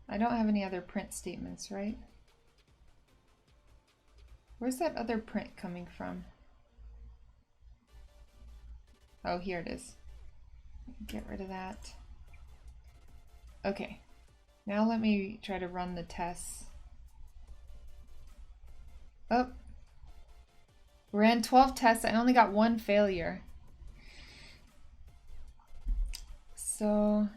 I don't have any other print statements, right? Where's that other print coming from? Oh, here it is. Get rid of that. Okay, now let me try to run the tests. Oh, ran 12 tests. I only got 1 failure. So,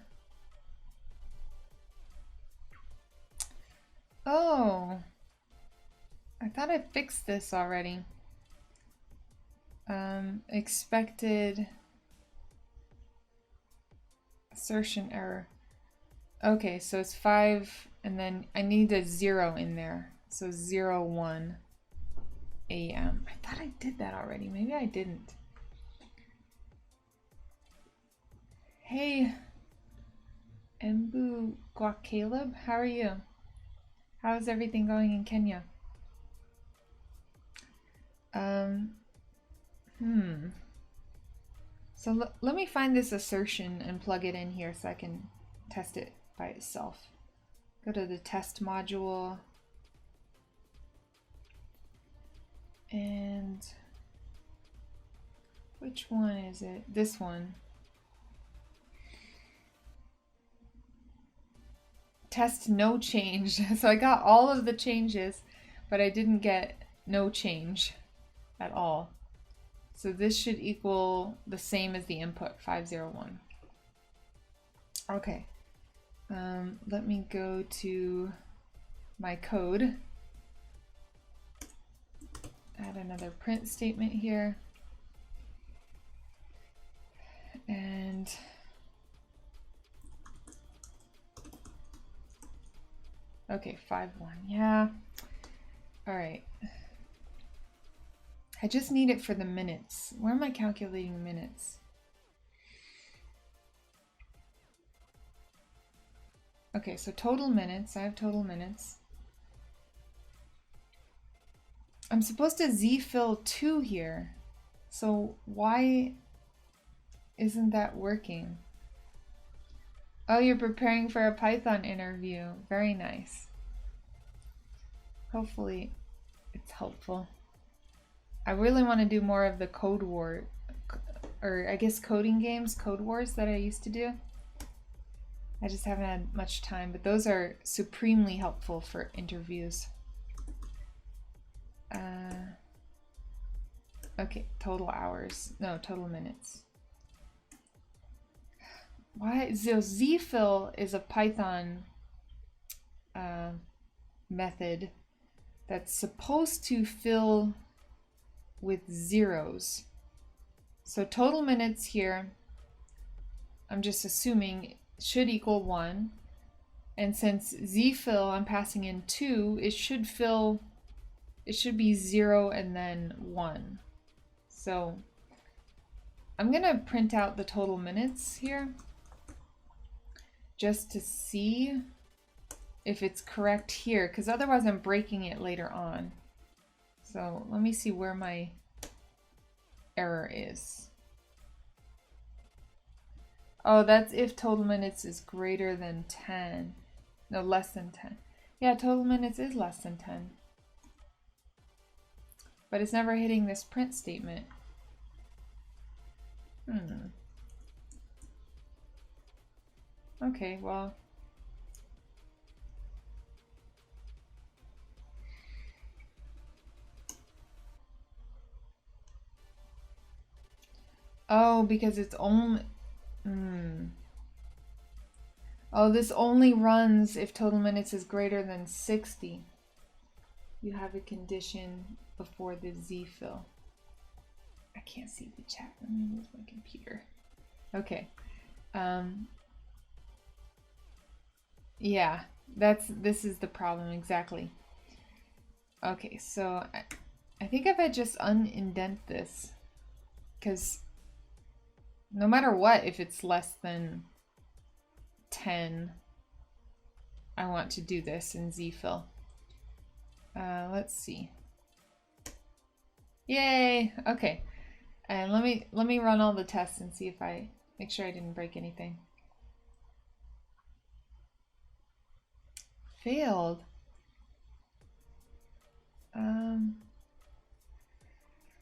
oh, I thought I fixed this already. Expected assertion error. Okay, so it's 5, and then I need a 0 in there. So 01 a.m. I thought I did that already. Maybe I didn't. Hey, Embu Guac Caleb, how are you? How's everything going in Kenya? So let me find this assertion and plug it in here so I can test it by itself. Go to the test module. And which one is it? This one. Test no change. So I got all of the changes, but I didn't get no change at all. So this should equal the same as the input, 501. Okay. Let me go to my code. Add another print statement here. And okay, 5-1. Yeah. All right. I just need it for the minutes. Where am I calculating minutes? Okay, so total minutes. I have total minutes. I'm supposed to z-fill 2 here. So why isn't that working? Oh, you're preparing for a Python interview. Very nice. Hopefully it's helpful. I really want to do more of the Code War, or I guess coding games, Code Wars that I used to do. I just haven't had much time, but those are supremely helpful for interviews. Okay, total hours. No, total minutes. Why? So zfill is a Python method that's supposed to fill with zeros. So total minutes here, I'm just assuming, should equal 1. And since zfill, I'm passing in 2, it should be 0 and then 1. So I'm gonna print out the total minutes here just to see if it's correct here, because otherwise I'm breaking it later on. So let me see where my error is. Oh, that's if total minutes is greater than 10. No, less than 10. Yeah, total minutes is less than 10. But it's never hitting this print statement. Okay, well. Oh, because it's only... Oh, this only runs if total minutes is greater than 60. You have a condition before the Z fill. I can't see the chat. Let me move my computer. Okay. Yeah, this is the problem exactly. Okay, so I think if I just unindent this, because no matter what, if it's less than 10, I want to do this in zfill. Let's see. Yay! Okay, and let me run all the tests and see if I make sure I didn't break anything. Failed.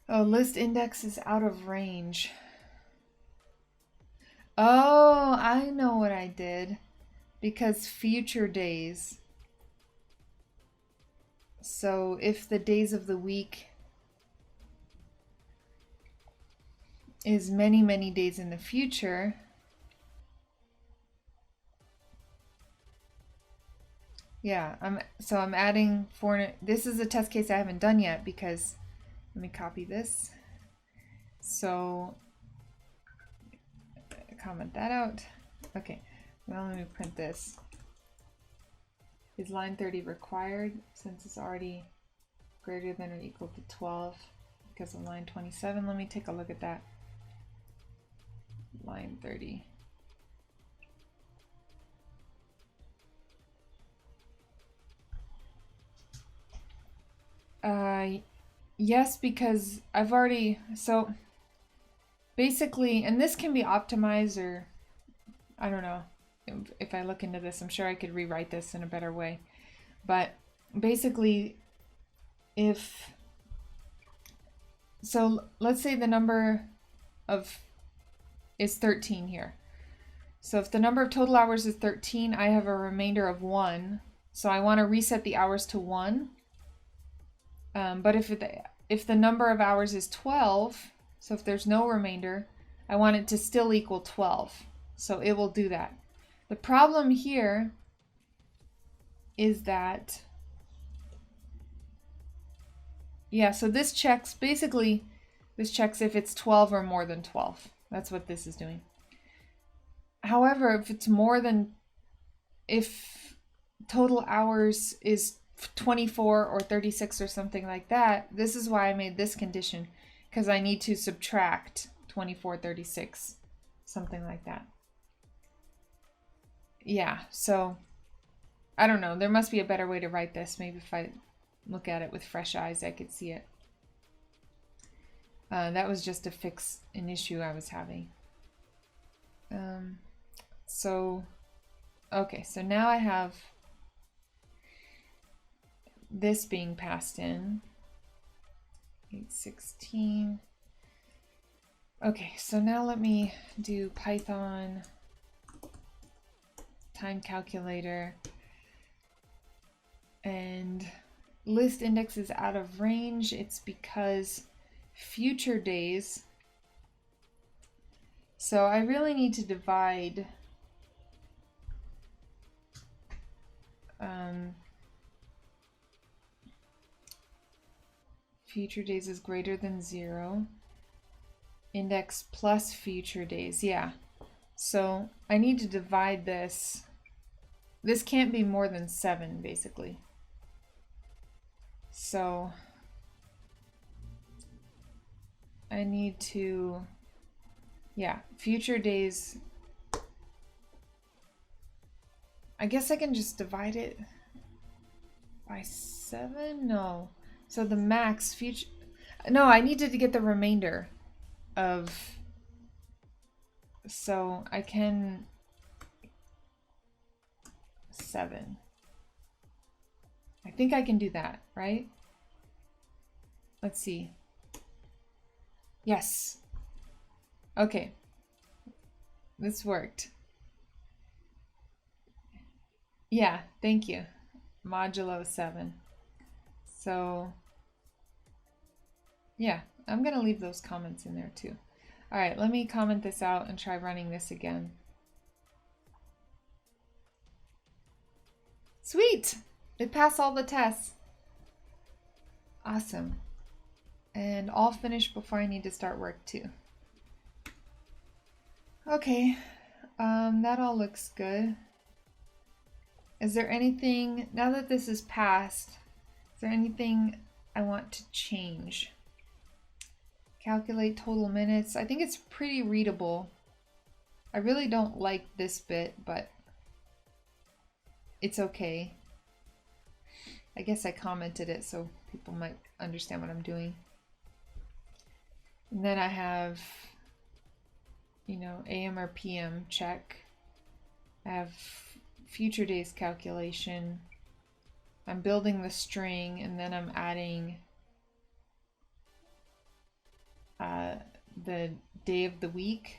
Oh, list index is out of range. Oh, I know what I did. Because future days. So if the days of the week is many, many days in the future, yeah, I'm adding this is a test case I haven't done yet because let me copy this. So comment that out. Okay, now let me print this. Is line 30 required since it's already greater than or equal to 12 because of line 27? Let me take a look at that. Line 30. Yes, because I've already, so basically, and this can be optimized, or I don't know, if I look into this, I'm sure I could rewrite this in a better way. But basically, so let's say the number is 13 here. So if the number of total hours is 13, I have a remainder of 1. So I want to reset the hours to 1. But if the number of hours is 12, so if there's no remainder, I want it to still equal 12. So it will do that. The problem here is that, yeah, so this checks, basically, this checks if it's 12 or more than 12. That's what this is doing. However, if it's more than, if total hours is 24 or 36 or something like that, this is why I made this condition, because I need to subtract 24, 36, something like that. Yeah, so I don't know. There must be a better way to write this. Maybe if I look at it with fresh eyes, I could see it. That was just to fix an issue I was having. Okay, so now I have this being passed in. 816. Okay, so now let me do Python time calculator, and list index is out of range. It's because future days. So I really need to divide future days is greater than 0. Index plus future days. Yeah. So I need to divide this. This can't be more than 7, basically. So I need to, yeah, future days. I guess I can just divide it by 7? No. So the max future, no, I needed to get the remainder of So I can 7. I think I can do that, right? Let's see. Yes. Okay. This worked. Yeah, thank you. Modulo 7. So, yeah, I'm going to leave those comments in there too. All right, let me comment this out and try running this again. Sweet! It passed all the tests. Awesome. And all finished before I need to start work too. Okay, that all looks good. Is there anything, now that this is passed, is there anything I want to change? Calculate total minutes. I think it's pretty readable. I really don't like this bit, but it's okay. I guess I commented it so people might understand what I'm doing. And then I have, you know, AM or PM check. I have future days calculation. I'm building the string, and then I'm adding the day of the week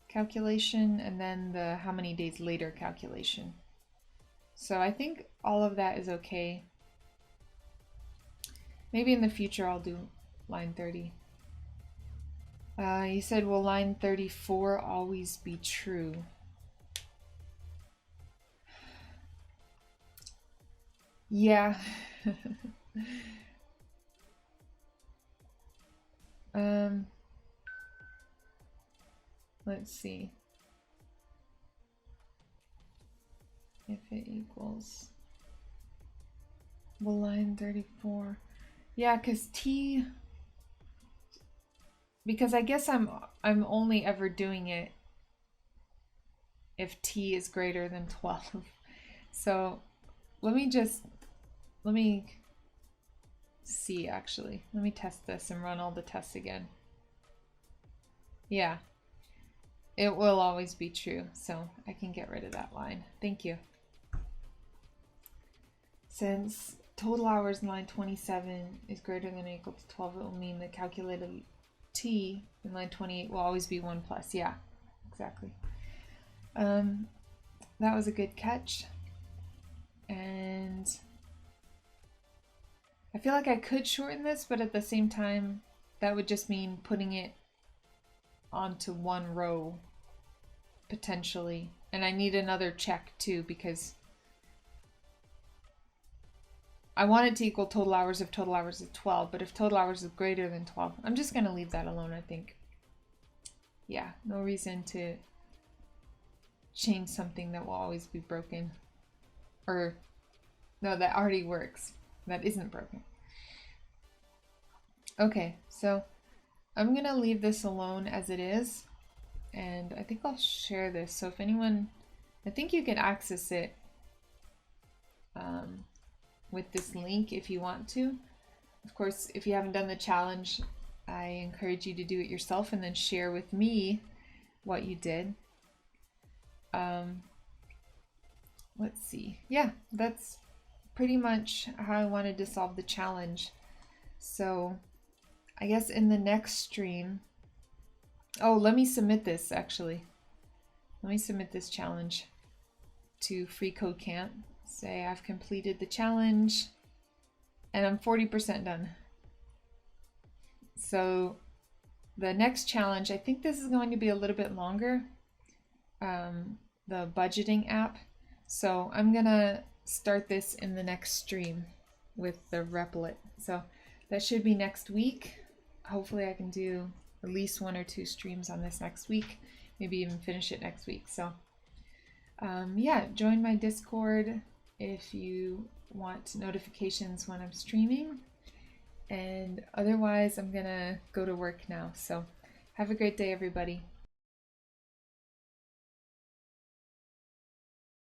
calculation, and then the how many days later calculation. So I think all of that is okay. Maybe in the future I'll do line 30. You said, will line 34 always be true? Yeah. Let's see. If it equals, will line 34? Yeah, because I guess I'm only ever doing it if t is greater than 12. So let me see, actually. Let me test this and run all the tests again. Yeah, it will always be true, so I can get rid of that line. Thank you. Since total hours in line 27 is greater than or equal to 12, it will mean the calculated t in line 28 will always be 1 plus. Yeah, exactly. That was a good catch. And I feel like I could shorten this, but at the same time, that would just mean putting it onto one row, potentially. And I need another check too, because I want it to equal total hours if total hours is 12, but if total hours is greater than 12, I'm just going to leave that alone, I think. Yeah, no reason to change something that will always be broken. Or, no, that already works. That isn't broken. Okay, so I'm going to leave this alone as it is. And I think I'll share this. So if anyone, I think you can access it with this link if you want to. Of course, if you haven't done the challenge, I encourage you to do it yourself and then share with me what you did. Let's see. Yeah, that's pretty much how I wanted to solve the challenge. So I guess in the next stream, oh, let me submit this actually. Let me submit this challenge to FreeCodeCamp. Say I've completed the challenge and I'm 40% done. So the next challenge, I think this is going to be a little bit longer, the budgeting app. So I'm gonna start this in the next stream with the Replit. So that should be next week. Hopefully I can do at least 1 or 2 streams on this next week, maybe even finish it next week. So yeah, join my Discord if you want notifications when I'm streaming. And otherwise, I'm gonna go to work now. So have a great day, everybody.